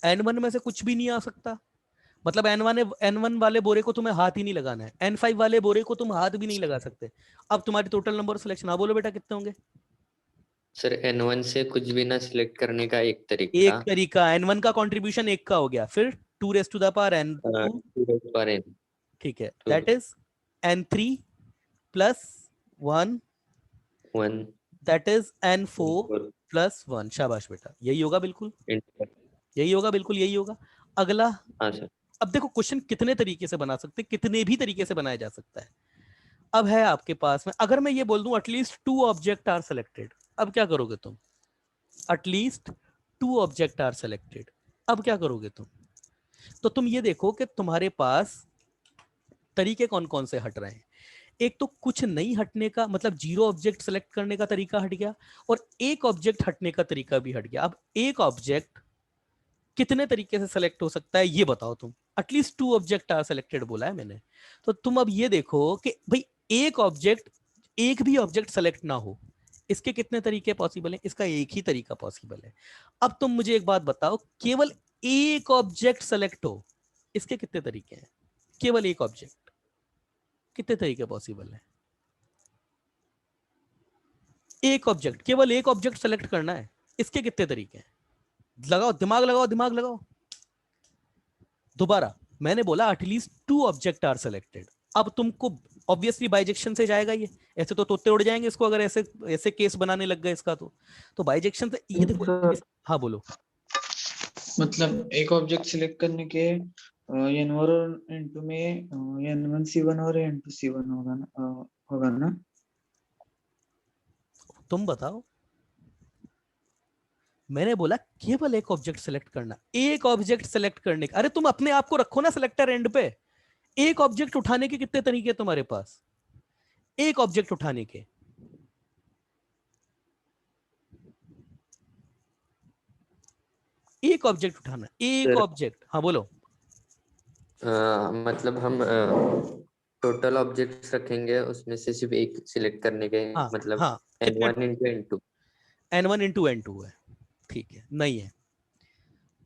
A: n1 में से कुछ भी नहीं आ सकता, मतलब n1 वाले बोरे को तुम्हें हाथ ही नहीं लगाना है, n5 वाले बोरे को तुम हाथ भी नहीं लगा सकते। अब तुम्हारी टोटल नंबर सिलेक्शन, हाँ बोलो बेटा कितने होंगे?
C: सर n1 से कुछ भी ना सिलेक्ट करने का एक
A: एक
C: तरीका
A: तरीका, n1 का कंट्रीब्यूशन एक का हो गया, फिर 2 raised to the power n2,
C: 2
A: ठीक है,
C: 2
A: that is n3+1,
C: 1
A: that is n4+1। शाबाश बेटा, यही होगा बिल्कुल, यही होगा बिल्कुल, यही होगा। अगला,
C: हाँ सर।
A: अब देखो क्वेश्चन कितने तरीके से बना सकते, कितने भी तरीके से बनाया जा सकता है। अब है आपके पास में, अगर मैं ये बोल दूं एटलीस्ट 2 ऑब्जेक्ट आर सिलेक्टेड, अब क्या करोगे तुम? एटलीस्ट 2 ऑब्जेक्ट आर सिलेक्टेड, अब क्या करोगे तुम? तो तुम ये देखो कि तुम्हारे पास तरीके कौन कौन से हट रहे हैं। एक तो कुछ नहीं हटने का, मतलब 0 ऑब्जेक्ट सेलेक्ट करने का तरीका हट गया, और एक ऑब्जेक्ट हटने का तरीका भी हट गया। अब एक ऑब्जेक्ट कितने तरीके से सेलेक्ट हो सकता है ये बताओ तुम। एटलीस्ट 2 ऑब्जेक्ट आर सेलेक्टेड बोला है मैंने। तो तुम अब ये देखो कि भाई एक भी ऑब्जेक्ट सेलेक्ट ना हो, इसके कितने तरीके पॉसिबल हैं? इसका एक ही तरीका पॉसिबल है। अब तुम मुझे एक बात बताओ, केवल एक ऑब्जेक्ट सेलेक्ट हो, इसके कितने तरीके हैं? केवल एक ऑब्जेक्ट, कितने तरीके पॉसिबल है? एक ऑब्जेक्ट, केवल एक ऑब्जेक्ट सेलेक्ट करना है, इसके कितने तरीके हैं? लगाओ दिमाग, लगाओ दिमाग लगाओ। दोबारा मैंने बोला एटलीस्ट 2 ऑब्जेक्ट आर सेलेक्टेड। अब तुमको ऑब्वियसली बाइजेक्शन से जाएगा ये, ऐसे तो तोते उड़ जाएंगे इसको अगर ऐसे ऐसे केस बनाने लग गए इसका। तो बाइजेक्शन से ये देखो
B: सर,
A: हाँ बोलो।
B: मतलब एक ऑब्जेक्ट सिलेक्ट करने के n1 और n2 में n1c1 और n2c1 होगा ना?
A: तुम बताओ, मैंने बोला केवल एक ऑब्जेक्ट सेलेक्ट करना, एक ऑब्जेक्ट सेलेक्ट करने का। अरे तुम अपने आप को रखो ना सिलेक्टर एंड पे। एक ऑब्जेक्ट उठाने के कितने तरीके हैं तुम्हारे पास? एक ऑब्जेक्ट उठाने के, एक ऑब्जेक्ट उठाना, एक
C: सर
A: ऑब्जेक्ट। हाँ बोलो।
C: मतलब हम टोटल ऑब्जेक्ट्स रखेंगे, उसमें से सिर्फ एक सिलेक्ट करने के,
A: हाँ
C: मतलब
A: हाँ, कितने?
C: n1 into n2।
A: n1 into n2 है, ठीक है? नहीं है,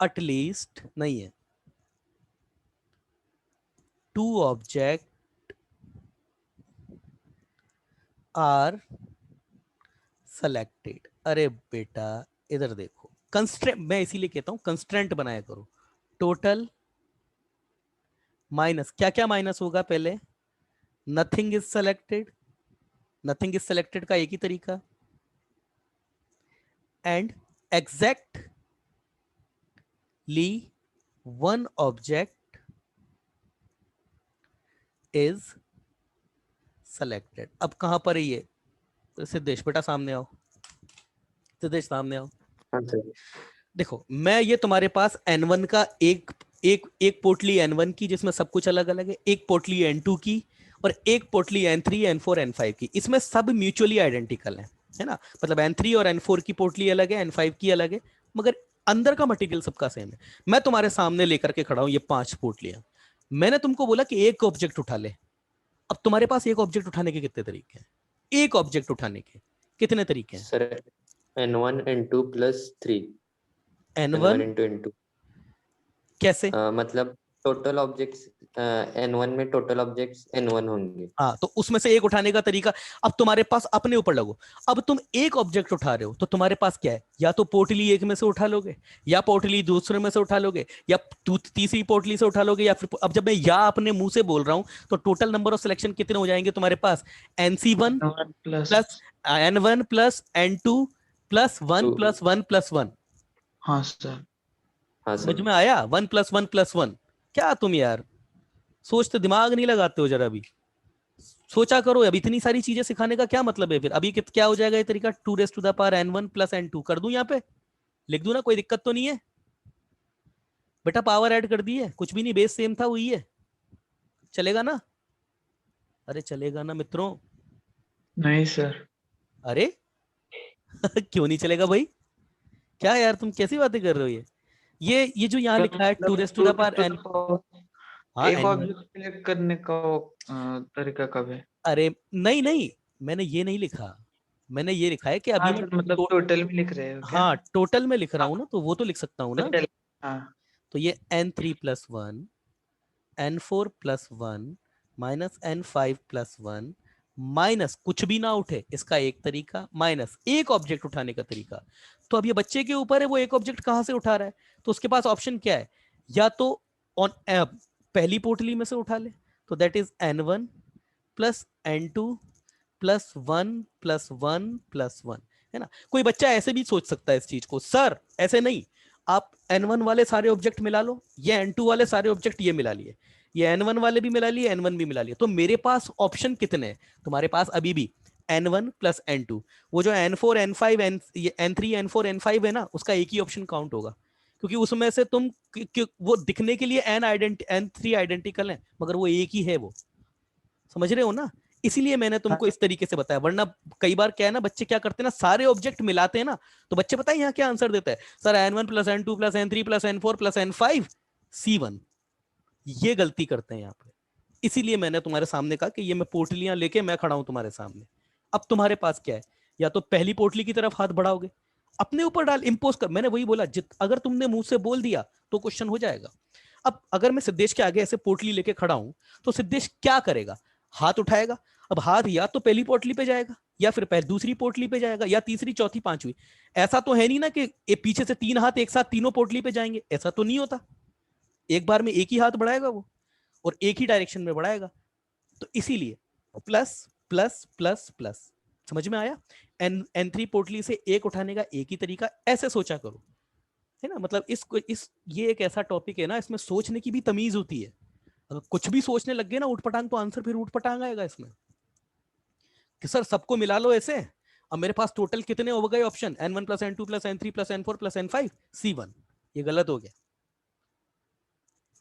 A: एटलीस्ट नहीं है। 2 ऑब्जेक्ट आर सेलेक्टेड। अरे बेटा इधर देखो, कंस्ट्रेंट, मैं इसीलिए कहता हूं कंस्ट्रेंट बनाया करो। टोटल माइनस, क्या क्या माइनस होगा पहले? Nothing is selected, nothing is selected का एक ही तरीका, and exactly one object is selected. अब कहां पर है ये? तो सिद्धेश बेटा सामने आओ, सिद्धेश सामने आओ।
C: हाँ सर।
A: देखो मैं ये तुम्हारे पास n1 का एक पोटली n1 की जिसमें सब कुछ अलग अलग है, एक पोटली n2 की, और एक पोटली n3 n4 n5 की। इसमें सब म्यूचुअली आइडेंटिकल है ना? मतलब n3 और n4 की पोटली अलग है, n5 की अलग है, मगर अंदर का मटेरियल सबका सेम है। मैं तुम्हारे सामने लेकर के खड़ा हूं ये 5 पोटलियां। मैंने तुमको बोला कि एक ऑब्जेक्ट उठा ले। अब तुम्हारे पास एक ऑब्जेक्ट उठाने के कितने तरीके हैं? एक ऑब्जेक्ट उठाने के कितने तरीके हैं?
C: Sir n1 n2 plus 3, n1
A: n1
C: into n2।
A: कैसे?
C: मतलब टोटल ऑब्जेक्ट्स n1 में टोटल ऑब्जेक्ट्स n1 होंगे।
A: हाँ, तो उसमें से एक उठाने का तरीका। अब तुम्हारे पास अपने ऊपर लगो, अब तुम एक ऑब्जेक्ट उठा रहे हो तो तुम्हारे पास क्या है? या तो पोटली एक में से उठा लोगे, या पोटली दूसरे में से उठा लोगे, या तीसरी पोटली से उठा लोगे, या फिर अब जब मैं या अपने मुंह से बोल रहा हूं तो टोटल नंबर ऑफ सिलेक्शन कितने हो जाएंगे तुम्हारे पास? NC1
B: n1 plus,
A: plus n1 plus n2 plus 1
C: 2।
A: Plus 1 plus 1।
B: हाँ सर।
C: हाँ
A: समझ
C: सर।
A: में आया? 1 प्लस 1 प्लस 1। क्या तुम यार सोचते दिमाग नहीं लगाते हो जरा भी? सोचा करो। अब इतनी सारी चीजें सिखाने का क्या मतलब है फिर? अभी क्या हो जाएगा ये तरीका? 2 raised to the power n1 plus n2 कर दूं यहाँ पे, लिख दूं ना? कोई दिक्कत तो नहीं है बेटा? पावर ऐड कर दी है, कुछ भी नहीं, बेस सेम था वही है, चलेगा ना? अरे चलेगा ना मित्रों?
B: नहीं सर।
A: अरे क्यों नहीं चलेगा भाई? क्या यार तुम कैसी बातें कर रहे हो? ये जो यहाँ
B: सर
A: लिखा है 2
B: मतलब
A: raised to the power n, हाँ
B: एक
A: n1।
B: ऑब्जेक्ट सिलेक्ट करने का तरीका कब है?
A: अरे नहीं नहीं, मैंने ये नहीं लिखा, मैंने ये लिखा है कि अभी
B: हाँ
A: मैं
B: सर, मतलब टोटल में लिख रहे हो क्या?
A: हाँ टोटल में लिख रहा
B: हाँ
A: हूँ ना, तो वो तो लिख सकता हूँ ना।
B: टोटल। हाँ
A: तो ये n3 plus 1, n4 plus 1, minus n5 plus 1, minus कुछ भी ना उठे इसका एक तरीका, माइनस एक ऑब्जेक्ट उठाने का तरीका। तो अब ये बच्चे के ऊपर है वो एक ऑब्जेक्ट कहां से उठा रहा है। तो उसके पास ऑप्शन क्या है? या तो ऑन पहली पोटली में से उठा ले, तो that is n1 plus n2 plus 1 plus 1 plus 1, है ना? कोई बच्चा ऐसे भी सोच सकता है इस चीज को, सर ऐसे नहीं, आप n1 वाले सारे ऑब्जेक्ट मिला लो, ये n2 वाले सारे ऑब्जेक्ट ये मिला लिए, ये n1 वाले भी मिला लिए, n1 भी मिला लिए, तो मेरे पास ऑप्शन कितने हैं? तुम्हारे पास अभी भी n1 प्लस n2, वो जो n4 n5 n3 n4 n5 है ना, उसका एक ही ऑप्शन काउंट होगा, क्योंकि उसमें से तुम वो दिखने के लिए n3 आइडेंटिकल है, मगर वो एक ही है वो। समझ रहे हो ना? इसीलिए मैंने तुमको इस तरीके से बताया, वरना कई बार क्या है ना, बच्चे क्या करते हैं ना, सारे ऑब्जेक्ट मिलाते हैं ना, तो बच्चे पता है यहाँ क्या आंसर देता है, sir n1 plus n2 plus n3 plus n4 plus n5 c1। ये गलती करते हैं यहाँ पे। इसीलिए मैंने तुम्हारे सामने कहा कि ये मैं पोटलियां लेके मैं खड़ा हूं तुम्हारे सामने। अब तुम्हारे पास क्या है, या तो पहली पोटली की तरफ हाथ बढ़ाओगे, अपने ऊपर डाल इम्पोज कर, मैंने वही बोला, अगर तुमने मुंह से बोल दिया तो क्वेश्चन हो जाएगा। अब अगर मैं सिद्धेश के आगे ऐसे पोटली लेके खड़ा हूं तो सिद्धेश क्या करेगा, हाथ उठाएगा। अब हाथ या तो पहली पोटली पे जाएगा, या फिर पहले दूसरी पोटली पे जाएगा, या तीसरी चौथी पांचवी। ऐसा तो है नहीं ना कि पीछे से 3 हाथ एक साथ तीनों पोटली पे जाएंगे, ऐसा तो नहीं होता। एक बार में एक ही हाथ बढ़ाएगा वो, और एक ही डायरेक्शन में बढ़ाएगा। तो इसीलिए प्लस प्लस प्लस प्लस, समझ में आया। n3 पोटली से एक उठाने का एक ही तरीका, ऐसे सोचा करो, है ना। मतलब ये एक ऐसा टॉपिक है ना, इसमें सोचने की भी तमीज होती है। अगर कुछ भी सोचने लग गए ना उठ पटांग, तो आंसर फिर उठ पटांग आएगा इसमें, कि सर सबको मिला लो ऐसे। अब मेरे पास टोटल कितने हो गए option, n1 plus n2 plus n3 plus n4 plus n5 c1। ये गलत हो गया,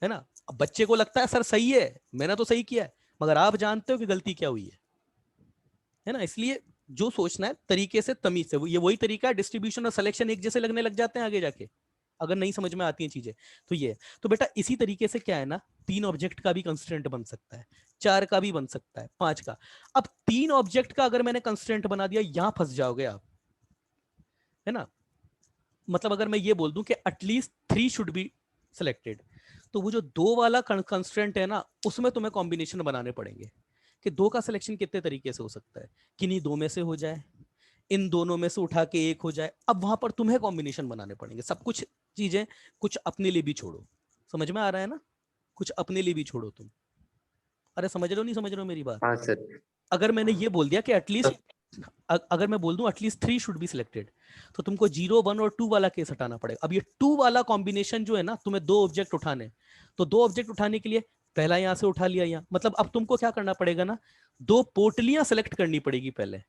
A: है ना। अब बच्चे को लगता है सर सही है, मैंने तो सही किया है, मगर आप जानते हो कि गलती क्या हुई है ना। इसलिए जो सोचना है तरीके से, तमीज से, ये वही तरीका है। डिस्ट्रीब्यूशन और सिलेक्शन एक जैसे लगने लग जाते हैं आगे जाके, अगर नहीं समझ में आती हैं चीजें तो ये। तो बेटा इसी तरीके से क्या है ना, 3 ऑब्जेक्ट का भी कंस्ट्रेंट बन सकता है, 4 का भी बन सकता है, 5 का। अब 3 ऑब्जेक्ट का अगर मैंने कंस्ट्रेंट बना दिया, यहां फंस जाओगे आप, है ना। मतलब अगर मैं ये बोल दूं कि एटलीस्ट 3 शुड बी सिलेक्टेड, तो वो जो 2 वाला कंस्ट्रेंट है ना, उसमें तुम्हें कॉम्बिनेशन बनाने पड़ेंगे कि 2 का सिलेक्शन कितने तरीके से हो सकता है, किन्हीं 2 में से हो जाए, इन दोनों में से उठा के एक हो जाए। अब वहां पर तुम्हें कॉम्बिनेशन बनाने पड़ेंगे, सब कुछ चीजें, कुछ अपने लिए भी छोड़ो। समझ में आ रहा है ना, कुछ अपने लिए भी छोड़ो तुम। अरे समझ रहे हो नहीं समझ रहे हो मेरी बात।
C: हाँ सर।
A: अगर मैंने ये बोल दिया कि एटलीस्ट, अगर मैं बोल दूं एटलीस्ट 3 शुड बी सिलेक्टेड, तो तुमको 0 1 और 2 वाला केस हटाना पड़ेगा। अब ये 2 वाला कॉम्बिनेशन जो है ना, तुम्हें 2 ऑब्जेक्ट उठाने, तो 2 ऑब्जेक्ट उठाने के लिए पहला यहां से उठा लिया यहाँ, मतलब अब तुमको क्या करना पड़ेगा ना, 2 पोटलियां सेलेक्ट करनी पड़ेगी पहले।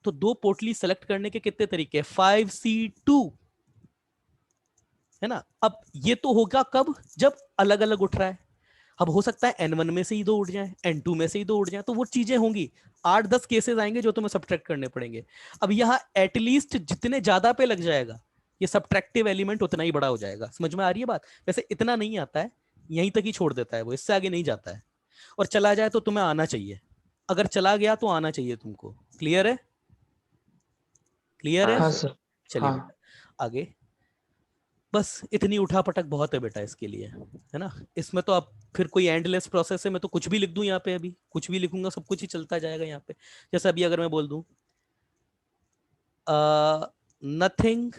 A: तो 2 पोटली सेलेक्ट करने के कितने तरीके, 5c2, है ना। अब ये तो होगा कब, जब अलग अलग उठ रहा है। अब हो सकता है n1 में से ही 2 उठ जाए, n2 में से ही 2 उठ जाए, तो वो चीजें होंगी, 8-10 केसेस आएंगे जो तुम्हें सब्ट्रैक्ट करने पड़ेंगे। अब यहाँ एटलीस्ट जितने ज्यादा पे लग जाएगा, ये सब्ट्रैक्टिव एलिमेंट उतना ही बड़ा हो जाएगा। समझ में आ रही है बात। वैसे इतना नहीं आता है, यहीं तक ही छोड़ देता है वो, इससे आगे नहीं जाता है। और चला जाए तो तुम्हें आना चाहिए, अगर चला गया तो आना चाहिए तुमको। क्लियर है, क्लियर है।
C: हाँ
B: हाँ
C: सर।
B: सर।
A: चलिए
B: हाँ
A: बेटा आगे। बस इतनी उठापटक बहुत है बेटा इसके लिए, है ना। इसमें तो अब फिर कोई एंडलेस प्रोसेस है, मैं तो कुछ भी लिख दूं यहाँ पे, अभी कुछ भी लिखूंगा सब कुछ ही चलता जाएगा यहाँ पे। जैसे अभी अगर मैं बोल दूं नथिंग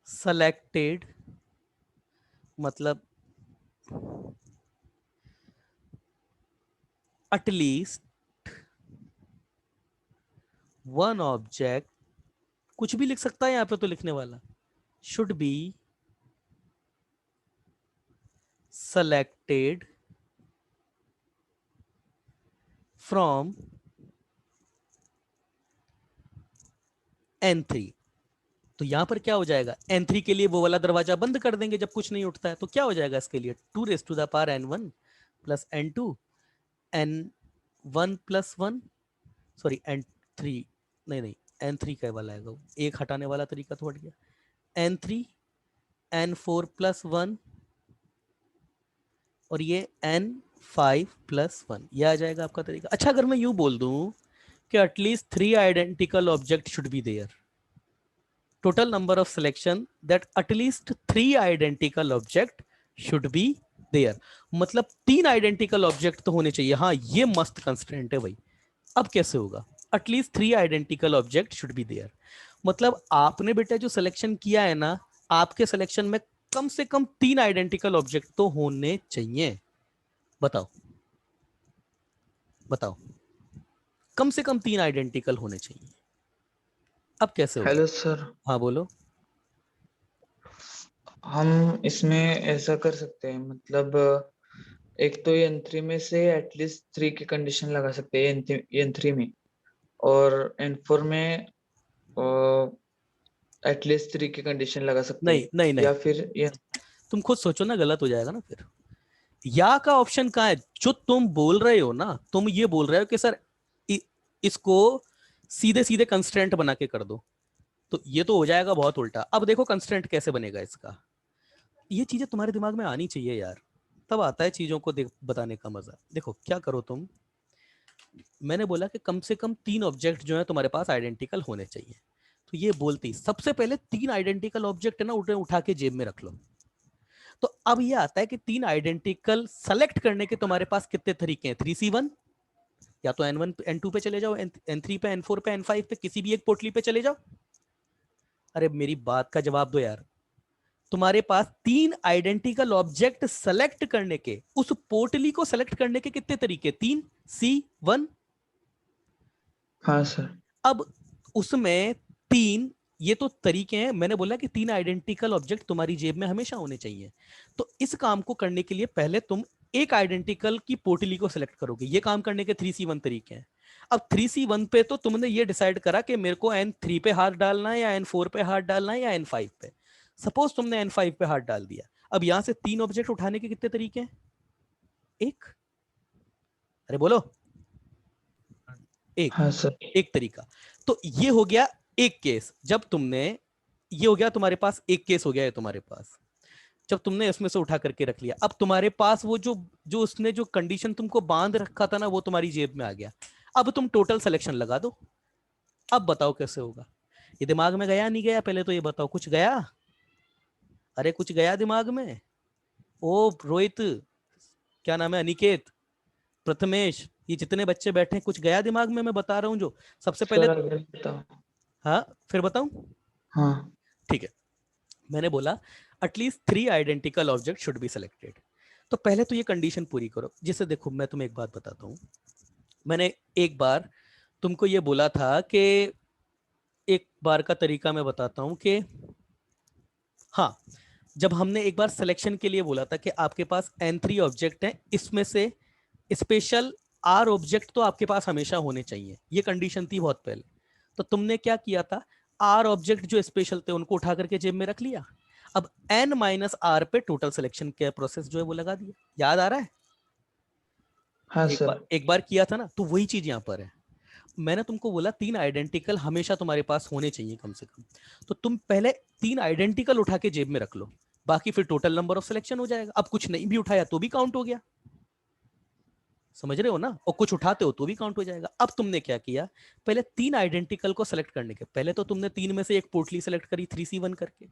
A: सेलेक्टेड, मतलब एटलीस्ट वन ऑब्जेक्ट, कुछ भी लिख सकता है यहाँ पे तो लिखने वाला, should be selected from n3। तो यहां पर क्या हो जाएगा, n3 के लिए वो वाला दरवाजा बंद कर देंगे जब कुछ नहीं उठता है, तो क्या हो जाएगा इसके लिए, 2 raised to the power n1 plus n2, n1 plus 1, sorry n3, नहीं n3 का वाला आएगा, एक हटाने वाला तरीका तो हट गया, n3 n4 प्लस 1, और ये n5 प्लस 1, ये आ जाएगा आपका तरीका। अच्छा अगर मैं यूं बोल दूं कि at least 3 identical object should be there, total number of selection that at least 3 identical object should be there, मतलब 3 आइडेंटिकल ऑब्जेक्ट तो होने चाहिए। हाँ ये मस्त कंस्ट्रेंट है भाई। अब कैसे होगा, at least 3 identical object should be there, मतलब आपने बेटा जो सिलेक्शन किया है ना, आपके सिलेक्शन में कम से कम 3 आइडेंटिकल ऑब्जेक्ट तो होने चाहिए। बताओ बताओ, कम से कम 3 आइडेंटिकल होने चाहिए। अब कैसे होगा,
B: हेलो सर,
A: हाँ बोलो।
B: हम इसमें ऐसा कर सकते हैं, मतलब एक तो n3 में से एटलीस्ट 3 की कंडीशन लगा सकते हैं n3 में, और n4 में एटलीस्ट 3 की कंडीशन लगा सकते
A: नहीं
B: हैं,
A: नहीं नहीं,
B: या फिर ये।
A: तुम खुद सोचो ना, गलत हो जाएगा ना फिर। या का ऑप्शन कहाँ है? जो तुम बोल रहे हो ना, तुम ये बोल रहे हो कि सर इसको सीधे सीधे कंस्ट्रेंट बना के कर दो, तो ये तो हो जाएगा बहुत उल्टा। अब देखो कंस्ट्रेंट कैसे बनेगा इसका, ये चीजें तुम्हारे दिमाग में आनी चाहिए यार, तब आता है चीजों को बताने का मजा। देखो क्या करो तुम, मैंने बोला कि कम से कम 3 ऑब्जेक्ट जो है तुम्हारे पास आइडेंटिकल होने चाहिए। तो ये बोलती सबसे पहले 3 आइडेंटिकल ऑब्जेक्ट है ना, उठा के जेब में रख लो। तो अब ये आता है कि 3 आइडेंटिकल सेलेक्ट करने के तुम्हारे पास कितने तरीके हैं? 3C1, या तो N1 N2 पे चले जाओ, N3 पे, N4 पे, N5 पे, किसी भी एक पोटली पे चले जाओ। अरे मेरी बात का जवाब दो यार। तुम्हारे पास 3 आइडेंटिकल ऑब्जेक्ट सेलेक्ट करने के, उस पोटली को सेलेक्ट करने के कितने तरीके? 3C1।
B: हाँ सर।
A: अब उसमें 3 ये तो तरीके हैं, मैंने बोला कि 3 आइडेंटिकल ऑब्जेक्ट तुम्हारी जेब में हमेशा होने चाहिए। तो इस काम को करने के लिए पहले तुम एक आइडेंटिकल की पोटली को सिलेक्ट करोगे। ये काम करने के 3C1 तरीके हैं। अब 3C1 पे तो तुमने ये डिसाइड करा कि मेरे को N3 पे हाथ डालना है या N4 पे हाथ डालना है या N5 पे। सपोज तुमने N5 पे हाथ डाल दिया। अब यहां से 3 ऑब्जेक्ट उठाने के कितने तरीके हैं? एक। अरे बोलो। एक।
B: हाँ सर।
A: एक तरीका। तो ये हो गया एक केस। जब तुमने, ये हो गया तुम्हारे पास एक केस हो गया है तुम्हारे पास, जब तुमने इसमें से उठा करके रख लिया। अब तुम्हारे पास वो जो जो उसने जो कंडीशन तुमको बांध रखा था ना, वो तुम्हारी जेब में आ गया। अब तुम टोटल सिलेक्शन लगा दो। अब बताओ कैसे होगा? ये दिमाग में गया नहीं गया? पहले तो ये बताओ, कुछ गया? अरे कुछ गया दिमाग में? ओ रोहित, क्या नाम है, अनिकेत, प्रथमेश, ये जितने बच्चे बैठे हैं, कुछ गया दिमाग में? मैं बता रहा हूं जो सबसे पहले।
B: सर अगर बताओ।
A: हाँ फिर बताऊं?
B: हाँ।
A: ठीक है। मैंने बोला at least 3 identical object should be selected. तो पहले तो ये कंडीशन पूरी करो। जिससे देखो मैं तुम्हें एक बात बताता हूं, मैंने एक बार तुमको ये बोला था कि, एक बार का तरीका मैं बताता हूं कि, हाँ, जब हमने एक बार सिलेक्शन के लिए बोला था कि आपके पास N3 ऑब्जेक्ट है, इसमें से स्पेशल R ऑब्जेक्ट तो आपके पास हमेशा होने चाहिए, ये कंडीशन थी बहुत पहले। तो तुमने क्या किया था, R ऑब्जेक्ट जो स्पेशल थे उनको उठा करके जेब में रख लिया। अब N-R पे टोटल सिलेक्शन का प्रोसेस जो है वो लगा दिया। याद आ रहा है?
B: हाँ सर।
A: एक बार किया था ना, तो वही चीज यहां पर है। मैंने तुमको बोला 3 आइडेंटिकल हमेशा तुम्हारे पास होने चाहिए कम से कम। तो तुम पहले 3 आइडेंटिकल उठा के जेब में रख लो, बाकी फिर टोटल नंबर ऑफ सिलेक्शन हो जाएगा। अब कुछ नहीं भी उठाया तो भी काउंट हो गया, समझ रहे हो ना? और कुछ उठाते हो तो भी काउंट हो जाएगा। अब तुमने क्या किया, पहले 3 आइडेंटिकल को सेलेक्ट करने के पहले तो तुमने 3 में से एक पोटली सेलेक्ट करी 3C1 करके,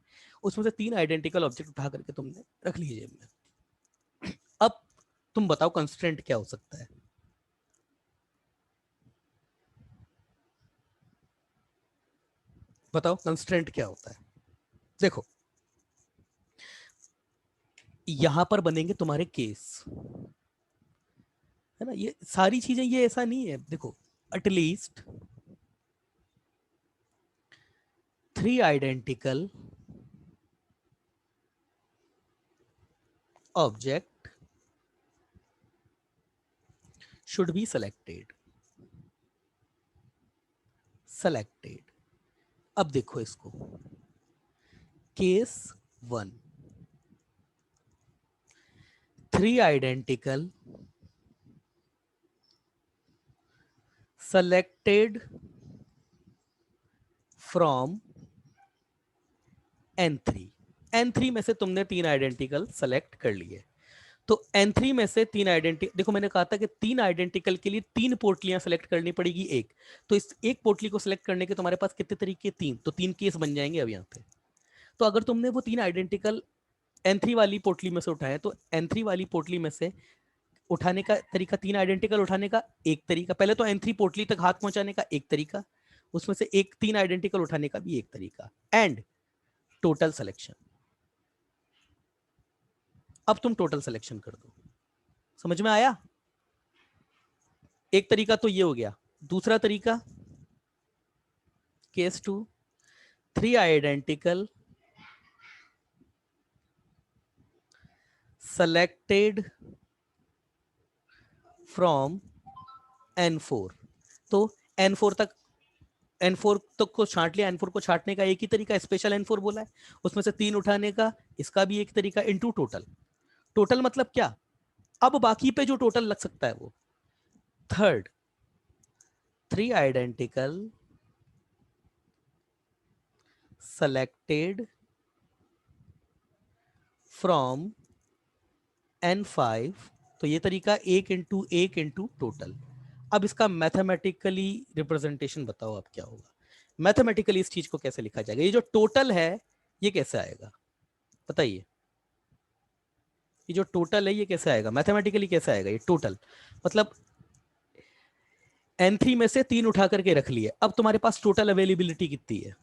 A: उसमें से 3 आइडेंटिकल ऑब्जेक्ट उठा करके तुमने रख लिए जेब में। अब तुम बताओ कंस्ट्रेंट क्या हो सकता है? बताओ कंस्ट्रेंट क्या होता है? देखो यहां पर बनेंगे तुम्हारे केस, है ना? ये सारी चीजें, ये ऐसा नहीं है। देखो at least 3 identical object should be selected. अब देखो इसको, case 1, 3 identical selected from N3। N3 में से तुमने 3 आइडेंटिकल सेलेक्ट कर लिए। तो N3 में से 3 आइडेंटिकल, देखो मैंने कहा था कि 3 आइडेंटिकल के लिए 3 पोटलियां सेलेक्ट करनी पड़ेगी एक। तो इस एक पोटली को सेलेक्ट करने के तुम्हारे पास कितने तरीके? 3। तो 3 केस बन जाएंगे अब यहाँ पे। तो अगर तुमने वो 3 आइडेंटिकल N3 वाली पोटली में से उठाए, तो N3 वाली पोटली में से उठाने का तरीका, 3 आइडेंटिकल उठाने का एक तरीका, पहले तो N3 पोटली तक हाथ पहुंचाने का एक तरीका, उसमें से एक 3 आइडेंटिकल उठाने का भी एक तरीका, एंड टोटल सिलेक्शन। अब तुम टोटल सिलेक्शन कर दो। समझ में आया? एक तरीका तो ये हो गया। दूसरा तरीका, case 2, 3 identical selected from N4। तो N4 तक, N4 तक को छांट लिया। N4 को छांटने का एक ही तरीका स्पेशल N4 बोला है, उसमें से 3 उठाने का इसका भी एक तरीका, इनटू टोटल। टोटल मतलब क्या? अब बाकी पे जो टोटल लग सकता है वो third 3 identical selected from N5, तो ये तरीका 1 × टोटल। अब इसका मैथमेटिकली रिप्रेजेंटेशन बताओ आप क्या होगा, मैथमेटिकली इस चीज को कैसे लिखा जाएगा, ये जो टोटल है ये कैसे आएगा बताइए, ये जो टोटल है ये कैसे आएगा मैथमेटिकली, कैसे आएगा ये टोटल, मतलब N3 में से 3 उठा करके रख लिए, अब तुम्हारे पास टोटल अवेलेबिलिटी कितनी है,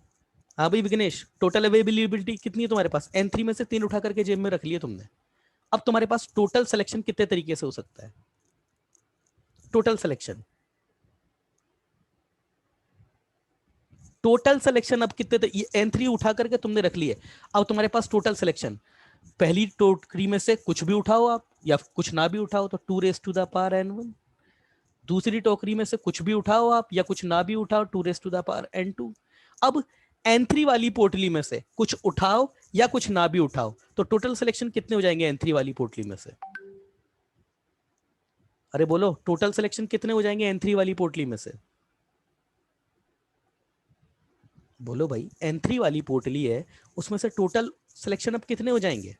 A: हाँ भाई विघ्नेश टोटल अवेलेबिलिटी कितनी है तुम्हारे पास, N3 में से 3 उठा करके जेब में रख लिए तुमने, अब तुम्हारे पास टोटल सिलेक्शन कितने तरीके से हो सकता है, टोटल सिलेक्शन, टोटल सिलेक्शन अब कितने, N3 उठा करके तुमने रख लिए, अब तुम्हारे पास टोटल सिलेक्शन, पहली टोकरी में से कुछ भी उठाओ आप या कुछ ना भी उठाओ तो 2⁻n1, दूसरी टोकरी में से कुछ भी उठाओ आप या कुछ ना भी उठाओ 2⁻n2, अब N3 वाली पोटली में से कुछ उठाओ या कुछ ना भी उठाओ तो टोटल सिलेक्शन कितने हो जाएंगे N3 वाली पोटली में से, अरे बोलो टोटल सिलेक्शन कितने हो जाएंगे N3 वाली पोटली में से, बोलो भाई N3 वाली पोटली है उसमें से टोटल सिलेक्शन अब कितने हो जाएंगे,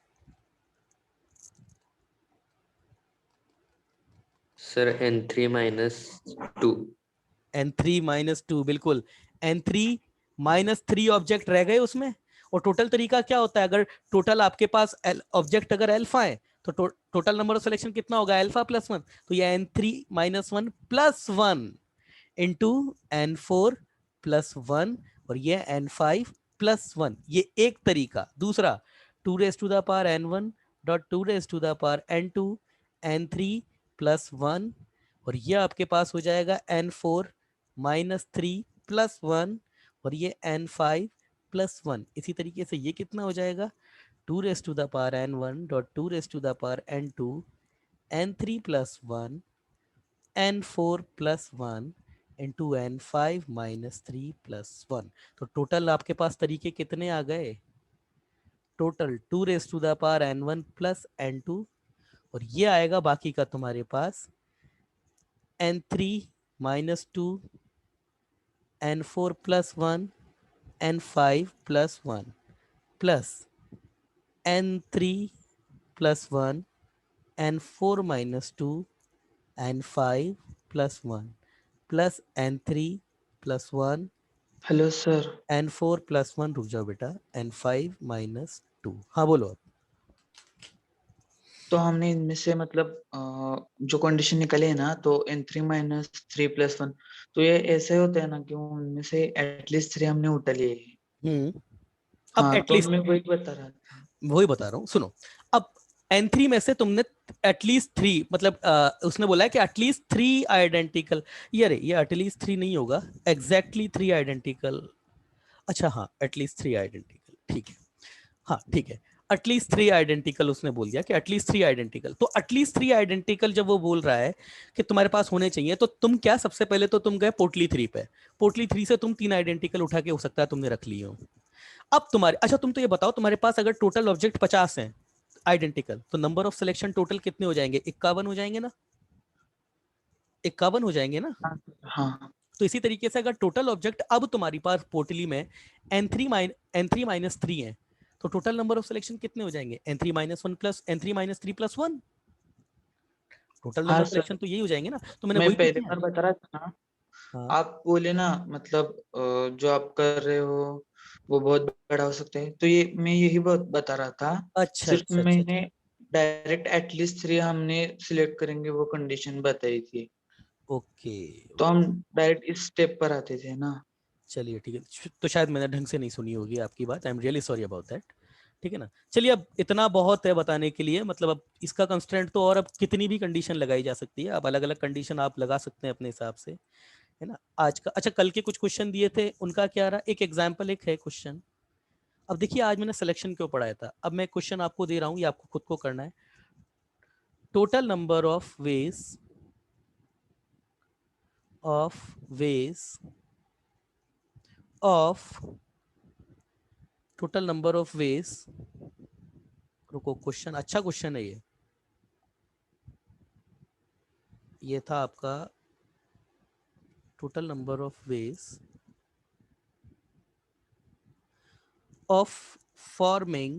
C: सर N3 - 2।
A: N3 - 2 बिल्कुल, N3 - 3 ऑब्जेक्ट रह गए उसमें, और टोटल तरीका क्या होता है, अगर टोटल आपके पास ऑब्जेक्ट अगर अल्फा है तो टोटल नंबर ऑफ सिलेक्शन कितना होगा अल्फा +1, तो ये N3 - 1 +1 इंटू N4 +1 और ये N5 +1, ये एक तरीका, दूसरा 2⁻n1 .2⁻n2 N3 +1 और ये आपके पास हो जाएगा N4 - 3 +1 और ये N5 +1, इसी तरीके से ये कितना हो जाएगा 2⁻n1 .2⁻n2 N3 +1 N4 +1 into N5 - 3 +1, तो टोटल आपके पास तरीके कितने आ गए, टोटल 2⁻n1 +n2 और ये आएगा बाकी का तुम्हारे पास N3 - 2 N4 +1 N5 +1 plus N3 +1 N4 - 2 N5 +1 plus N3 +1
B: hello sir.
A: N4 +1, रुक जाओ बेटा, N5 - 2, हाँ बोलो अब।
B: तो हमने इनमें से मतलब जो कंडीशन निकले ना तो N3 - 3 +1, तो ये ऐसे होता है ना कि उनमें से एटलीस्ट 3 हमने उठा लिए हैं।
A: अब
B: हाँ तो
A: एटलीस्ट
B: मैं वही बता रहा था।
A: वही बता रहा हूँ सुनो, अब N3 में से तुमने एटलीस्ट 3 मतलब उसने बोला है कि एटलीस्ट 3 आइडेंटिकल, ये एटलीस्ट 3 नहीं होगा, एग्जैक्टली 3 आइडेंटिकल, अच्छा हाँ एटलीस्ट 3 आइडेंटिकल ठीक है, हाँ ठीक है, एटलीस्ट 3 आइडेंटिकल उसने बोल दिया कि एटलीस्ट 3 आइडेंटिकल, तो एटलीस्ट 3 आइडेंटिकल जब वो बोल रहा है कि तुम्हारे पास होने चाहिए तो तुम क्या, सबसे पहले तो तुम गए पोटली 3 पे, पोटली 3 से तुम 3 आइडेंटिकल उठा के हो सकता है तुमने रख लिए हो, अब तुम्हारे, अच्छा तुम तो ये बताओ तुम्हारे पास अगर टोटल ऑब्जेक्ट 50 हैं आइडेंटिकल तो नंबर ऑफ सिलेक्शन टोटल कितने हो जाएंगे, 51 हो जाएंगे ना, 51 हो जाएंगे ना,
B: हाँ हाँ।
A: तो इसी तरीके से अगर टोटल ऑब्जेक्ट अब तुम्हारी पास पोटली में N3 - 3 है तो टोटल नंबर ऑफ सिलेक्शन कितने हो जाएंगे N3 - 1 प्लस N3 - 3 +1, टोटल
B: हाँ
A: नंबर
B: सर,
A: सिलेक्शन तो यही हो जाएंगे ना, तो मैंने
B: मैं
A: वही तो
B: पहले
A: किया,
B: बार बता रहा था ना,
A: हाँ
B: आप बोले ना मतलब जो आप कर रहे हो वो बहुत बड़ा हो सकता है, तो ये मैं यही बता रहा था।
A: अच्छा
B: सिर्फ
A: अच्छा अच्छा
B: मैंने
A: अच्छा,
B: डायरेक्ट एटलीस्ट 3 हमने सिलेक्ट करेंगे वो कंडीशन बताई थी,
A: ओके
B: तो हम डायरेक्ट इस स्टेप पर आते थे ना।
A: चलिए ठीक है, तो शायद मैंने ढंग से नहीं सुनी होगी आपकी बात, I am really sorry about that, ठीक है ना, चलिए अब इतना बहुत है बताने के लिए, मतलब अब इसका कंस्ट्रेंट तो और अब कितनी भी कंडीशन लगाई जा सकती है, अब अलग अलग कंडीशन आप लगा सकते हैं अपने हिसाब से, है ना, आज का, अच्छा कल के कुछ क्वेश्चन दिए थे उनका क्या रहा, एक एग्जाम्पल एक है क्वेश्चन, अब देखिए आज मैंने सिलेक्शन क्यों पढ़ाया था, अब मैं क्वेश्चन आपको दे रहा हूँ, ये आपको खुद को करना है, total number of ways of total number of veg, रुको क्वेश्चन, अच्छा क्वेश्चन है ये, ये था आपका total number of veg of forming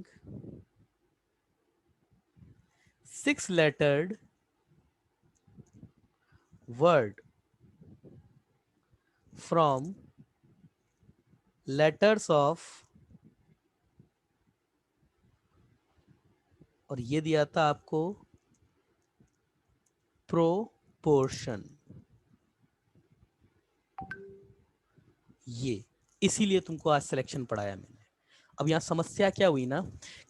A: 6-lettered word from letters of, और ये दिया था आपको प्रोपोर्शन, ये इसीलिए तुमको आज सिलेक्शन पढ़ाया मैंने। अब यहाँ समस्या क्या हुई ना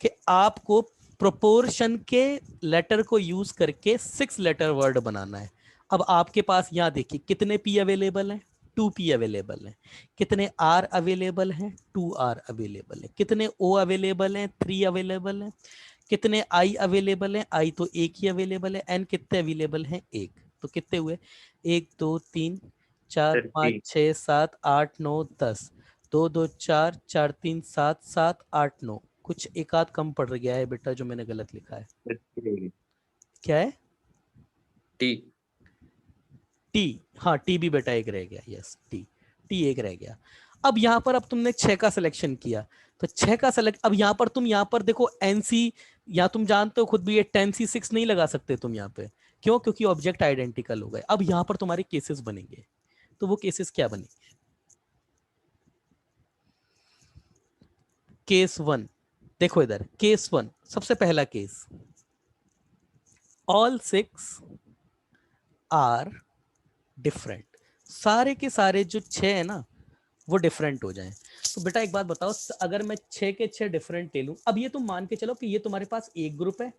A: कि आपको प्रोपोर्शन के लेटर को यूज करके 6 लेटर वर्ड बनाना है। अब आपके पास यहाँ देखिए कितने पी अवेलेबल हैं, 2 पी अवेलेबल हैं। कितने आर अवेलेबल हैं, 2 आर अवेलेबल हैं। कितने ओ अवेलेबल हैं, 3 अवेलेबल हैं। कितने आई अवेलेबल हैं, आई तो एक ही अवेलेबल है। एन कितने अवेलेबल हैं, एक। तो कितने हुए, 1 2 3 4 5 6 7 8 9 10, 2 2 4 4 3 7 7 8 9। कुछ एक आध कम पड़ गया है बेटा जो मैंने गलत लिखा है। क्या है,
C: टी
A: टी, हाँ टी भी बेटा एक रह गया, यस टी, टी एक रह गया। अब यहाँ पर अब तुमने 6 का सिलेक्शन किया तो 6 का सेलेक्ट, अब यहाँ पर तुम यहाँ पर देखो एनसी, या तुम जानते हो खुद भी ये 10C6 नहीं लगा सकते तुम यहाँ पे। क्यों, क्योंकि ऑब्जेक्ट आइडेंटिकल हो गए। अब यहाँ पर तुम्हारे केसेस बनेंगे, तो वो केसेस क्या बनेंगे। केस 1 देखो इधर, केस 1 सबसे पहला केस, ऑल 6 आर डिफरेंट, सारे के सारे जो 6 है ना वो डिफरेंट हो जाएं। तो बेटा एक बात बताओ, अगर मैं 6 के 6 डिफरेंट ले लूं, अब ये तुम मान के चलो कि ये तुम्हारे पास एक ग्रुप है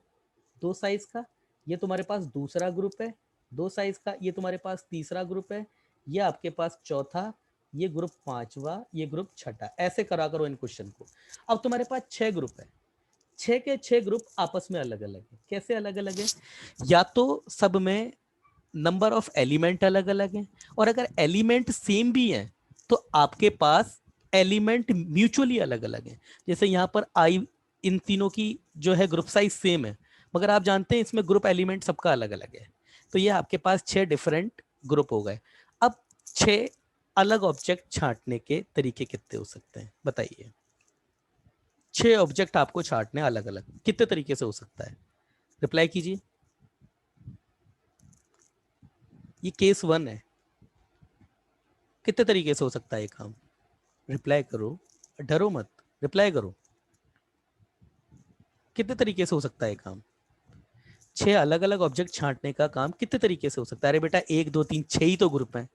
A: 2 साइज का, ये तुम्हारे पास दूसरा ग्रुप है 2 साइज का, ये तुम्हारे पास तीसरा ग्रुप है, ये आपके पास चौथा, ये ग्रुप पांचवा, ये ग्रुप छठा। ऐसे करा करो इन क्वेश्चन को। अब तुम्हारे पास 6 ग्रुप है, 6 के 6 ग्रुप आपस में अलग अलग है। कैसे अलग अलग है, या तो सब में नंबर ऑफ एलिमेंट अलग अलग है, और अगर एलिमेंट सेम भी है तो आपके पास एलिमेंट म्यूचुअली अलग अलग है। जैसे यहाँ पर आई, इन तीनों की जो है ग्रुप साइज सेम है, मगर आप जानते हैं इसमें ग्रुप एलिमेंट सबका अलग अलग है। तो ये आपके पास 6 डिफरेंट ग्रुप हो गए। अब 6 अलग ऑब्जेक्ट छांटने के तरीके कितने हो सकते हैं बताइए। 6 ऑब्जेक्ट आपको छांटने अलग अलग, कितने तरीके से हो सकता है, रिप्लाई कीजिए। ये केस 1 है, कितने तरीके से हो सकता है ये काम, रिप्लाई करो, डरो मत, रिप्लाई करो। कितने तरीके से हो सकता है काम, 6 अलग अलग ऑब्जेक्ट छांटने का काम कितने तरीके से हो सकता है। अरे बेटा 1 2 3 6 ही तो ग्रुप हैं,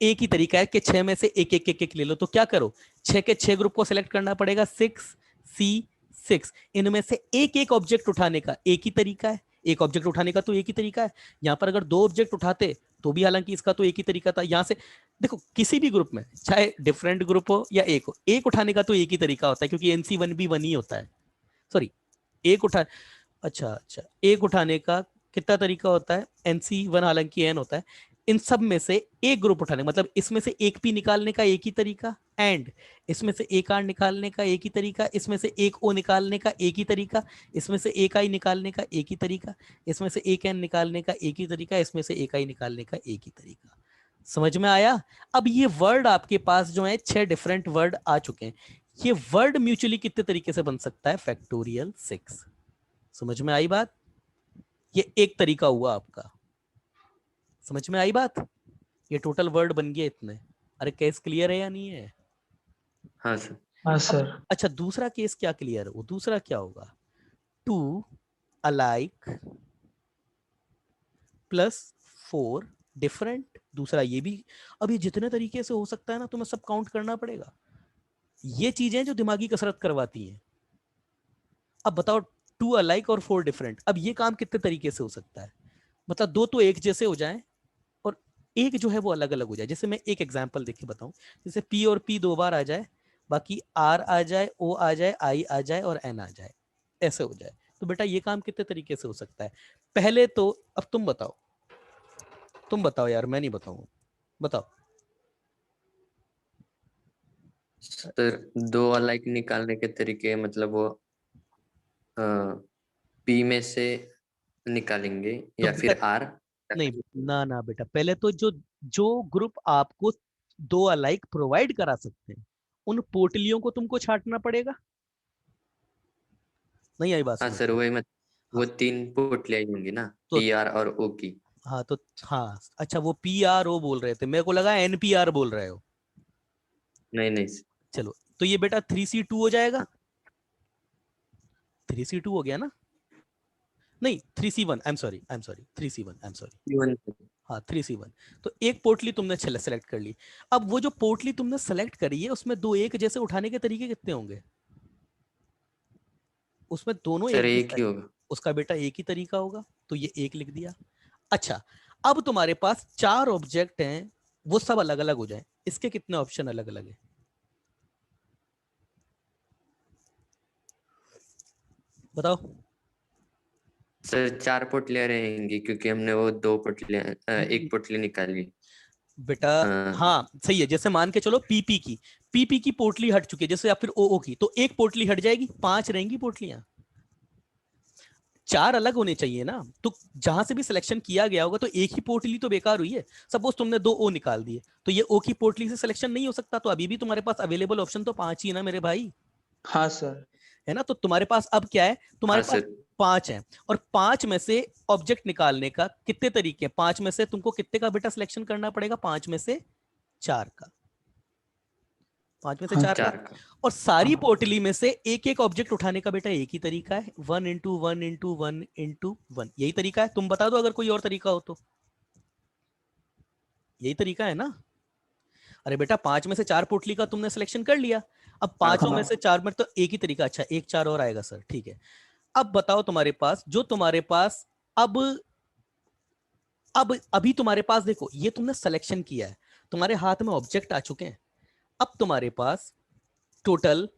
A: एक ही तरीका है कि 6 में से एक एक एक एक ले लो। तो क्या करो, 6 के 6 ग्रुप को सिलेक्ट करना पड़ेगा, 6C6, इनमें से एक एक ऑब्जेक्ट उठाने का एक ही तरीका है। एक ऑब्जेक्ट उठाने का तो एक ही तरीका है। यहाँ पर अगर 2 ऑब्जेक्ट उठाते तो भी हालांकि इसका तो एक ही तरीका था। यहाँ से देखो किसी भी ग्रुप में चाहे डिफरेंट ग्रुप हो या एक हो, एक उठाने का तो एक ही तरीका होता है, क्योंकि NC1 भी 1 ही होता है। सॉरी, एक उठा, अच्छा एक उठाने का कितना तरीका होता है, NC1 हालांकि N होता है। इन सब में से एक ग्रुप उठाने, मतलब इसमें से एक पी निकालने का एक ही तरीका, एंड इसमें से एक आर निकालने का एक ही तरीका, इसमें से एक ओ निकालने का एक ही तरीका, इसमें से एक आई निकालने का एक ही तरीका, इसमें से एक एन निकालने का एक ही तरीका, इसमें से एक आई निकालने का एक ही तरीका। समझ में आया। अब ये वर्ड आपके पास जो है 6 डिफरेंट वर्ड आ चुके हैं। ये वर्ड म्यूचुअली कितने तरीके से बन सकता है, फैक्टोरियल 6। समझ में आई बात, ये एक तरीका हुआ आपका। समझ में आई बात, ये टोटल वर्ड बन गए इतने। अरे केस क्लियर है या नहीं है।
C: हाँ सर।
B: हाँ सर।
A: अच्छा दूसरा केस क्या क्लियर है, वो दूसरा क्या होगा, 2 अलाइक प्लस 4 डिफरेंट। दूसरा ये भी, अब ये जितने तरीके से हो सकता है ना तुम्हें सब काउंट करना पड़ेगा। ये चीजें जो दिमागी कसरत करवाती हैं। अब बताओ 2 अलाइक और 4 डिफरेंट, अब ये काम कितने तरीके से हो सकता है, मतलब 2 तो एक जैसे हो जाए और एक जो है वो अलग अलग हो जाए। जैसे मैं एक एग्जांपल देख के बताऊं, जैसे P और P 2 बार आ जाए, बाकी R आ जाए, O आ जाए, I आ जाए और N आ जाए, ऐसे हो जाए। तो बेटा ये काम कितने तरीके से हो सकता है। पहले तो अब तुम बताओ, तुम बताओ यार, मैं नहीं बताऊंगा, बताओ।
C: सर 2 अलाइक निकालने के तरीके मतलब वो पी में से निकालेंगे
A: तो
C: या
A: बेटा
C: फिर आर।
A: नहीं ना ना बेटा, पहले तो जो जो ग्रुप आपको दो अलाइक प्रोवाइड करा सकते हैं उन पोटलियों को तुमको छांटना पड़ेगा। नहीं आई बात
C: हाँ
A: समझ
C: सर
A: में?
C: वही मत, वो
A: हाँ
C: 3 पोटलियाँ होंगी ना,
A: तो
C: PR और O की।
A: हाँ तो हाँ अच्छा, वो PRO बोल रहे थे, मेरे को लगा NPR बोल रहे हो।
C: नहीं नहीं sir,
A: चलो तो ये बेटा 3C2 हो जाएगा। 3C2 हो गया ना? नहीं 3C1, I am sorry 3C1, I am sorry.
C: P1
A: हाँ 3C1। तो एक पोटली तुमने सेलेक्ट कर ली। अब वो जो पोटली तुमने सेलेक्ट करी है उसमें दो एक जैसे उठाने के तरीके कितने होंगे? उसमें दोनों
C: सर
A: एक
C: एक
A: जैसा
C: ही
A: है।
C: होगा।
A: उसका बेटा एक ही तरीका होगा, तो ये एक लिख दिया। अच्छा, अब तुम्हारे पास चार ऑब्जेक्ट हैं, वो सब अलग अलग हो जाए, इसके कितने ऑप्शन अलग अलग है बताओ?
C: सर 4 पोटलियाँ रहेंगी क्योंकि हमने वो 2 पोटलियाँ एक पोटली निकाली।
A: बेटा
C: हाँ
A: हाँ सही है, जैसे मान के चलो पीपी की पोटली हट चुकी है, जैसे या फिर ओ की, तो एक पोटली हट जाएगी, पांच रहेंगी पोटलियां। चार अलग होने चाहिए ना, तो जहां से भी सिलेक्शन किया गया होगा तो एक ही पोटली तो बेकार हुई है। सपोज तुमने दो ओ निकाल दिए, तो ये ओ की पोटली से सिलेक्शन नहीं हो सकता, तो अभी भी तुम्हारे पास अवेलेबल ऑप्शन तो पांच ही है ना मेरे भाई,
B: हाँ सर।
A: है ना? तो तुम्हारे पास अब क्या है, तुम्हारे
C: हाँ
A: पास
C: सर।
A: पांच है, और पांच में से ऑब्जेक्ट निकालने का कितने तरीके हैं? पांच में से तुमको कितने का बेटा सिलेक्शन करना पड़ेगा? पांच में से चार का, पांच में से
B: हाँ
A: चार का।
C: 4 का।
A: और सारी
B: हाँ
A: पोटली में से एक एक ऑब्जेक्ट उठाने का बेटा एक ही तरीका है, 1 × 1 × 1 × 1। यही तरीका है, तुम बता दो अगर कोई और तरीका हो तो। यही तरीका है ना? अरे बेटा पांच में से चार पोटली का तुमने सिलेक्शन कर लिया, अब
C: हाँ
A: पांचों में
B: हाँ
A: से चार में तो एक ही तरीका। अच्छा एक चार और आएगा सर, ठीक है। अब बताओ तुम्हारे पास, जो तुम्हारे पास अब अब अभी तुम्हारे पास देखो, ये तुमने सिलेक्शन किया है, तुम्हारे हाथ में ऑब्जेक्ट आ चुके हैं। अब तुम्हारे पास टोटल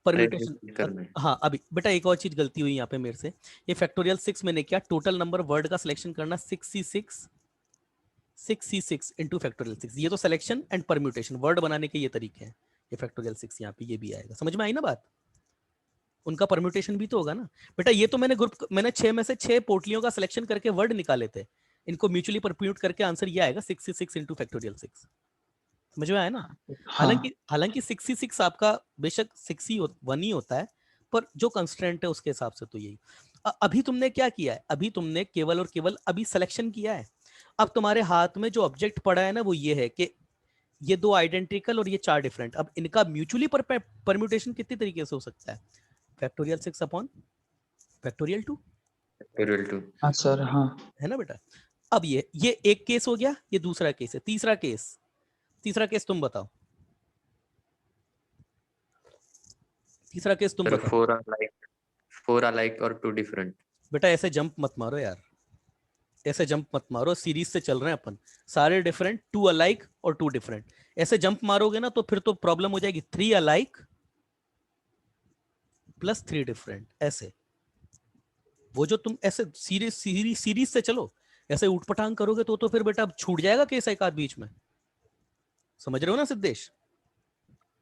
A: परम्यूटेशन।
C: प्रेजेंट करना है।
A: हाँ अभी बेटा एक और चीज गलती हुई यहाँ पे मेरे से, ये फैक्टोरियल 6 मैंने क्या, टोटल नंबर वर्ड का सिलेक्शन करना 6C6 इंटू फैक्टोरियल 6, ये तो सिलेक्शन एंड परम्यूटेशन वर्ड बनाने के ये तरीके हैं। ये फैक्टोरियल 6 यहाँ पे ये भी आएगा, समझ में आई ना बात? उनका परम्यूटेशन भी तो होगा ना बेटा। ये तो मैंने छह में से छह पोटलियों का सिलेक्शन करके वर्ड निकाले थे, इनको म्यूचुअली परम्यूट करके आंसर ये आएगा 6C6 इंटू फैक्टोरियल 6। समझ में आया ना?
B: हाँ
A: हालांकि 6C6 आपका बेशक 1 ही होता है, पर जो कंस्ट्रेंट है उसके हिसाब से तो यही। अभी तुमने क्या किया है, अभी तुमने केवल और केवल अभी सिलेक्शन किया है। अब तुम्हारे हाथ में जो ऑब्जेक्ट पड़ा है ना, वो ये है कि ये दो आइडेंटिकल और ये चार डिफरेंट। अब इनका म्यूचुअली परम्यूटेशन कितने तरीके से हो सकता है? Factorial 6 upon factorial 2,
C: factorial 2।
B: हाँ सर। हाँ
A: है ना बेटा? अब ये एक केस हो गया, ये दूसरा केस है। तीसरा केस तुम बताओ, तीसरा केस तुम
C: सर
A: बताओ।
C: 4 अलाइक और 2 डिफरेंट।
A: बेटा ऐसे जंप मत मारो यार, ऐसे जंप मत मारो, सीरीज से चल रहे हैं अपन, सारे डिफरेंट, टू अलाइक और टू डिफरेंट। ऐसे जंप मारोगे ना तो फिर तो प्रॉब्लम हो जाएगी, 3 अलाइक प्लस 3 डिफरेंट। ऐसे वो जो तुम ऐसे सीरीज से चलो, ऐसे उठपटांग करोगे तो फिर बेटा छूट जाएगा केस एक आध बीच में। समझ रहे हो ना सिद्धेश?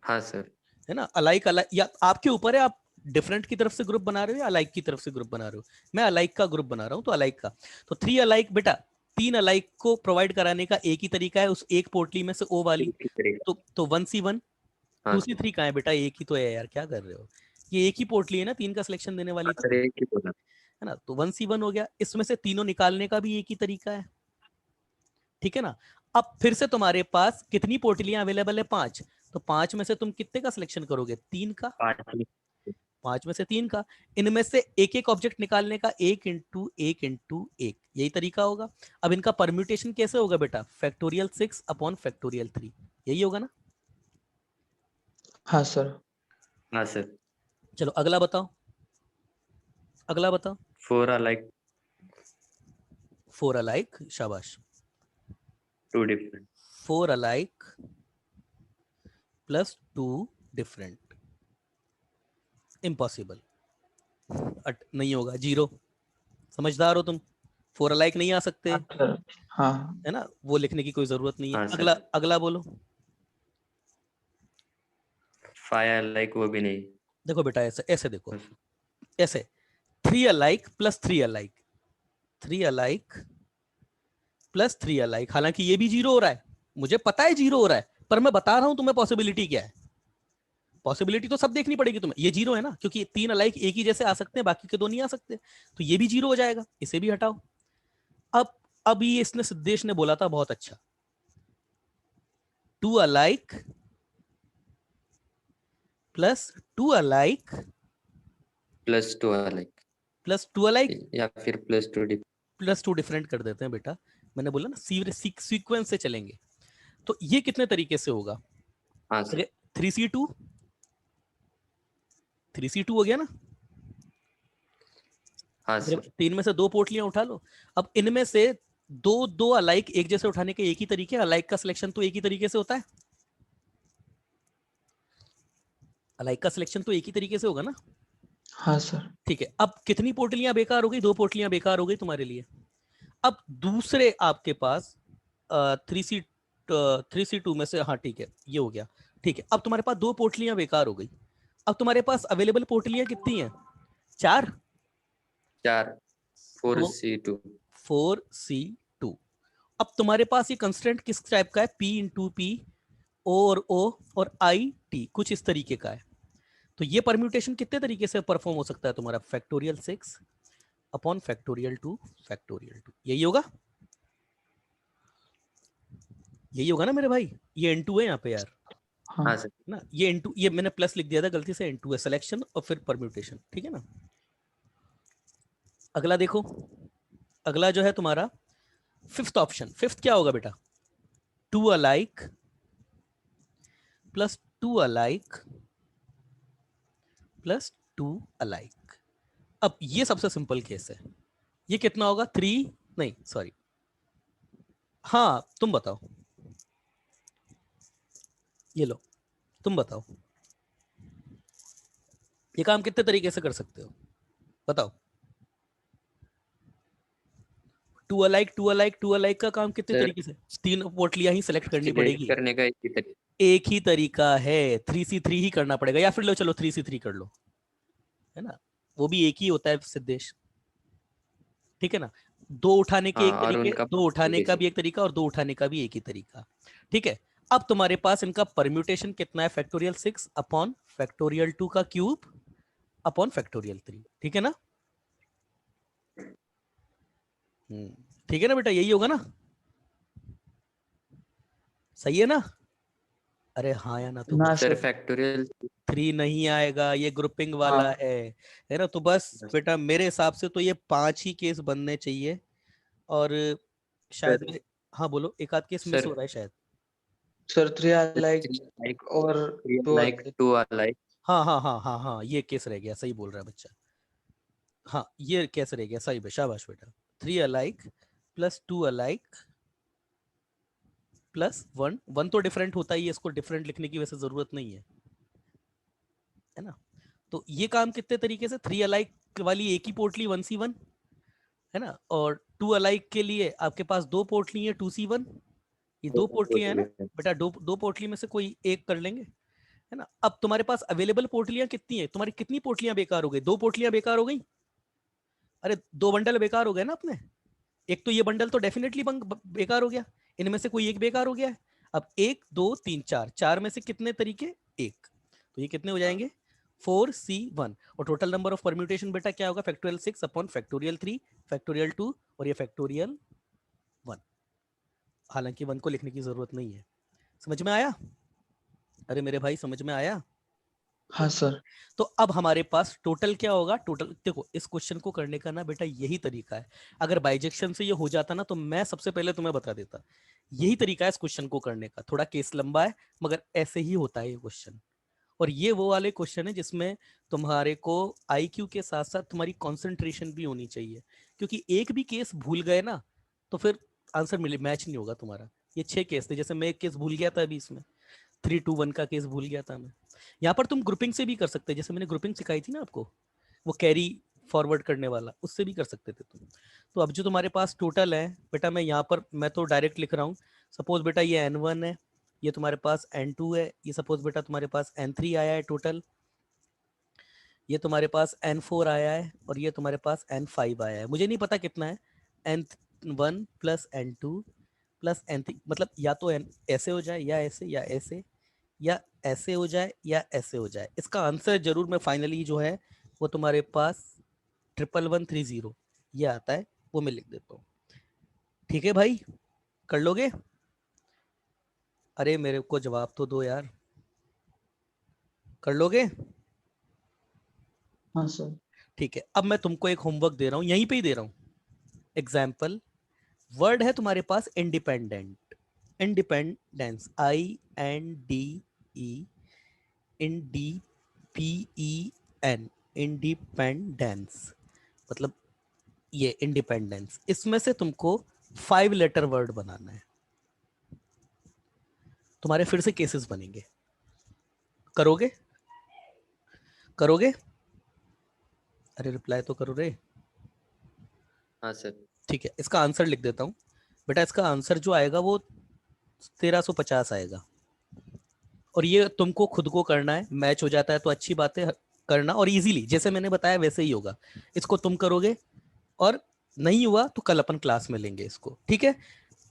C: हाँ सर।
A: है ना? अलाइक अलाइक या आपके ऊपर है, आप डिफरेंट की तरफ से ग्रुप बना रहे हो या अलाइक की तरफ से ग्रुप बना रहे हो। मैं अलाइक का ग्रुप बना रहा हूं, तो अलाइक का, तो 3 अलाइक बेटा, 3 अलाइक को प्रोवाइड कराने का एक ही तरीका है, उस एक पोटली में से ओ वाली।
C: एक ही तरीका।
A: तो 1C1,
C: हाँ सर।
A: 2C3 कहाँ है बेटा? एक ही तो है यार, क्या कर रहे हो? ये एक ही पोटली है ना, तीन का सिलेक्शन देने
C: हाँ
A: वाली तो,
C: सर एक ही बोला।
A: है ना? तो 1C1 हो गया, इसमें से तीनों निकालने का भी एक ही तरीका है, ठीक है ना? अब फिर से तुम्हारे पास कितनी पोटलियां अवेलेबल है? पांच। तो पांच में से तुम कितने का सिलेक्शन करोगे? तीन का।
C: 5
A: पांच में से तीन का, इनमें से एक एक ऑब्जेक्ट निकालने का 1 × 1 × 1, यही तरीका होगा। अब इनका परम्यूटेशन कैसे होगा बेटा? फैक्टोरियल 6 अपॉन फैक्टोरियल 3, यही होगा ना?
B: हाँ सर।
C: हाँ सर।
A: चलो अगला बताओ, अगला बताओ।
C: 4 अलाइक
A: 4 अलाइक, शाबाश।
C: 2 different.
A: 4 alike plus 2 different, impossible, नहीं होगा, जीरो। समझदार हो तुम, 4 अलाइक नहीं आ सकते,
B: हाँ सर। हाँ
A: है ना? वो लिखने की कोई जरूरत नहीं है।
C: हाँ
A: अगला
C: सर।
A: अगला बोलो।
C: 5 अलाइक वो भी नहीं।
A: देखो बेटा ऐसे ऐसे देखो,
C: बस।
A: ऐसे 3 alike plus 3 alike, 3 alike plus 3 alike, हालांकि ये भी 0 हो रहा है, मुझे पता है 0 हो रहा है, पर मैं बता रहा हूं तुम्हें पॉसिबिलिटी क्या है। पॉसिबिलिटी तो सब देखनी पड़ेगी तुम्हें। ये 0 है ना, क्योंकि 3 अलाइक एक ही जैसे आ सकते हैं, बाकी के 2 नहीं आ सकते, तो ये भी 0 हो जाएगा, इसे भी हटाओ। अब ये इसने सिद्धेश ने बोला था बहुत अच्छा, 2 alike plus 2 alike
C: plus 2 alike
A: plus 2 alike
C: या फिर प्लस 2
A: प्लस 2 डिफरेंट कर देते हैं बेटा। मैंने बोला ना सीक्वेंस से चलेंगे। तो ये कितने तरीके से होगा?
C: हाँ सर
A: 3C2 हो गया ना।
C: हाँ सर
A: 3 में से 2 पोटलियां उठा लो। अब इनमें से दो अलाइक एक जैसे उठाने के एक ही तरीके, अलाइक का सिलेक्शन तो एक ही तरीके से होता है, अलाइक का सिलेक्शन तो एक ही तरीके से होगा ना।
B: हाँ सर।
A: ठीक है, अब कितनी पोटलियां बेकार हो गई? 2 पोटलियां बेकार हो गई तुम्हारे लिए। अब दूसरे आपके पास 3C2 में से, हाँ ठीक है ये हो गया। ठीक है, अब तुम्हारे पास 2 पोटलियां बेकार हो गई। अब तुम्हारे पास अवेलेबल पोटलियां कितनी हैं? 4।
C: 4
A: तो
C: 4C2
A: 4C2। अब तुम्हारे पास ये कंस्टेंट किस टाइप का है? P इंटू पी और O और IT कुछ इस तरीके का है। तो ये परम्यूटेशन कितने तरीके से परफॉर्म हो सकता है तुम्हारा? फैक्टोरियल 6 अपॉन फैक्टोरियल 2 फैक्टोरियल 2, यही होगा, यही होगा ना मेरे भाई। ये N2 है यहाँ पे यार
B: हाँ
C: हाँ सर
A: ना, ये N2, ये मैंने प्लस लिख दिया था गलती से, N2 है सिलेक्शन और फिर परम्यूटेशन, ठीक है ना। अगला देखो, अगला जो है तुम्हारा फिफ्थ ऑप्शन। फिफ्थ क्या होगा बेटा? 2 alike plus 2 alike plus 2 alike. अब ये सबसे सिंपल केस है। ये कितना होगा? 3, नहीं सॉरी, हाँ तुम बताओ, ये लो तुम बताओ, ये काम कितने तरीके से कर सकते हो बताओ? 2 अलाइक 2 अलाइक 2 अलाइक का काम कितने
C: सर
A: तरीके से? 3 पोटलियां ही सिलेक्ट करनी
C: सिलेक्ट
A: पड़ेगी।
C: करने का एक ही तरीका
A: एक ही तरीका है, 3C3 ही करना पड़ेगा, या फिर लो चलो 3C3 कर लो, है ना, वो भी एक ही होता है सिद्धेश, ठीक है ना। 2 उठाने के एक
C: हाँ और
A: तरीके,
C: उनका
A: 2 उठाने का
C: multiplication।
A: भी एक तरीका और 2 उठाने का भी एक ही तरीका, ठीक है। अब तुम्हारे पास इनका परम्यूटेशन कितना है? फैक्टोरियल 6 अपॉन फैक्टोरियल 2 का क्यूब अपॉन फैक्टोरियल 3, ठीक है ना। ठीक है ना बेटा, यही होगा ना, सही है ना? अरे हाँ या ना तो
B: ना
A: बोलो।
C: Sir
B: sir.
C: फैक्टोरियल
A: 3 नहीं आएगा, ये ग्रुपिंग वाला
B: हाँ
A: है ना। तो बस बेटा मेरे हिसाब से तो ये 5 ही केस बनने चाहिए, और शायद
C: सर
A: हाँ बोलो, एक आध केस मिस
C: सर
A: हो रहा है शायद।
B: सर, 3 लाइक
C: 3 लाइक
B: और
C: 3
B: 2
C: लाइक 2 लाइक
A: हाँ हाँ हाँ हाँ हाँ, ये केस रह गया, सही बोल रहा है बच्चा। हाँ ये केस रह गया, सही बे, शाबाश बेटा। 3 अलाइक प्लस 2 अलाइक प्लस 1 तो डिफरेंट होता ही है, इसको डिफरेंट लिखने की वैसे जरूरत नहीं है ना। तो ये काम कितने तरीके से? 3 अलाइक वाली एक ही पोटली 1C1 है ना, और 2 अलाइक के लिए आपके पास 2 पोटली है 2C1, ये 2 पोटलियां है ना बेटा, दो पोटली में से कोई एक कर लेंगे, है ना। अब तुम्हारे पास अवेलेबल पोटलियां कितनी है? तुम्हारी कितनी पोटलियां बेकार हो गई? 2 पोटलियां बेकार हो गई। अरे 2 बंडल बेकार हो गए ना अपने, एक तो ये बंडल तो डेफिनेटली बेकार हो गया, इनमें से कोई एक बेकार हो गया है। अब 1 2 3 4, 4 में से कितने तरीके? एक, तो ये कितने हो जाएंगे? 4C1। और टोटल नंबर ऑफ परम्यूटेशन बेटा क्या होगा? फैक्टोरियल 6 अपॉन फैक्टोरियल 3 फैक्टोरियल 2 और ये फैक्टोरियल 1। हालांकि 1 को लिखने की जरूरत नहीं है। समझ में आया? अरे मेरे भाई समझ में आया?
B: हाँ सर।
A: तो अब हमारे पास टोटल क्या होगा? टोटल देखो, इस क्वेश्चन को करने का ना बेटा यही तरीका है। अगर बाइजेक्शन से ये हो जाता ना तो मैं सबसे पहले तुम्हें बता देता। यही तरीका है इस क्वेश्चन को करने का, थोड़ा केस लंबा है मगर ऐसे ही होता है ये क्वेश्चन। और ये वो वाले क्वेश्चन है जिसमें तुम्हारे को आईक्यू के साथ साथ तुम्हारी कंसंट्रेशन भी होनी चाहिए, क्योंकि एक भी केस भूल गए ना तो फिर आंसर मिले मैच नहीं होगा तुम्हारा। ये 6 केस थे, जैसे मैं एक केस भूल गया था अभी इसमें, 3-2-1 का केस भूल गया था मैं। यहाँ पर तुम ग्रुपिंग से भी कर सकते, जैसे मैंने ग्रुपिंग सिखाई थी ना आपको, वो कैरी फॉरवर्ड करने वाला, उससे भी कर सकते थे तुम। तो अब जो तुम्हारे पास टोटल है बेटा, मैं यहाँ पर मैं तो डायरेक्ट लिख रहा हूँ। सपोज बेटा ये N1 है, ये तुम्हारे पास N2 है, ये सपोज बेटा तुम्हारे पास N3 आया है टोटल, ये तुम्हारे पास N4 आया है और ये तुम्हारे पास N5 आया है। मुझे नहीं पता कितना है, n1 plus n2 plus n3, मतलब या तो ऐसे हो जाए या ऐसे या ऐसे या ऐसे हो जाए या ऐसे हो जाए। इसका आंसर जरूर मैं फाइनली जो है वो तुम्हारे पास 11130 ये आता है, वो मैं लिख देता हूँ। ठीक है भाई, कर लोगे? अरे मेरे को जवाब तो दो यार, कर लोगे?
B: हाँ सर।
A: ठीक है, अब मैं तुमको एक होमवर्क दे रहा हूँ, यहीं पे ही दे रहा हूँ। एग्जाम्पल वर्ड है तुम्हारे पास independent, independence, INDE, INDPEN, independence, मतलब ये इंडिपेंडेंस। इसमें से तुमको 5 लेटर वर्ड बनाना है। तुम्हारे फिर से केसेस बनेंगे, करोगे? करोगे? अरे रिप्लाई तो करो रे।
C: हाँ सर।
A: ठीक है, इसका आंसर लिख देता हूँ बेटा। इसका आंसर जो आएगा वो 1350 आएगा, और ये तुमको खुद को करना है। मैच हो जाता है तो अच्छी बात है, करना, और इजीली जैसे मैंने बताया वैसे ही होगा। इसको तुम करोगे, और नहीं हुआ तो कल अपन क्लास में लेंगे इसको, ठीक है?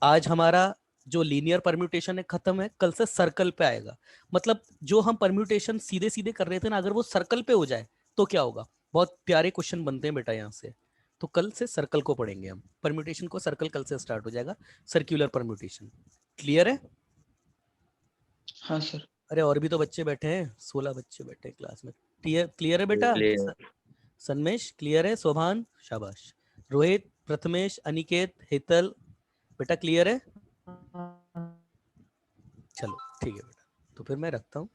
A: आज हमारा जो लीनियर परम्यूटेशन है खत्म है, कल से सर्कल पे आएगा। मतलब जो हम परम्यूटेशन सीधे सीधे कर रहे थे ना, अगर वो सर्कल पे हो जाए तो क्या होगा? बहुत प्यारे क्वेश्चन बनते हैं बेटा यहाँ से। तो कल से सर्कल को पढ़ेंगे हम, परम्यूटेशन को। सर्कल कल से स्टार्ट हो जाएगा, सर्कुलर परम्यूटेशन। क्लियर है?
B: हाँ सर।
A: अरे और भी तो बच्चे बैठे हैं, 16 बच्चे बैठे हैं क्लास में। क्लियर? क्लियर है बेटा?
C: क्लियर।
A: सन्मेश क्लियर है? शोभान शाबाश। रोहित, प्रथमेश, अनिकेत, हेतल, बेटा क्लियर है? चलो ठीक है बेटा, तो फिर मैं रखता हूँ।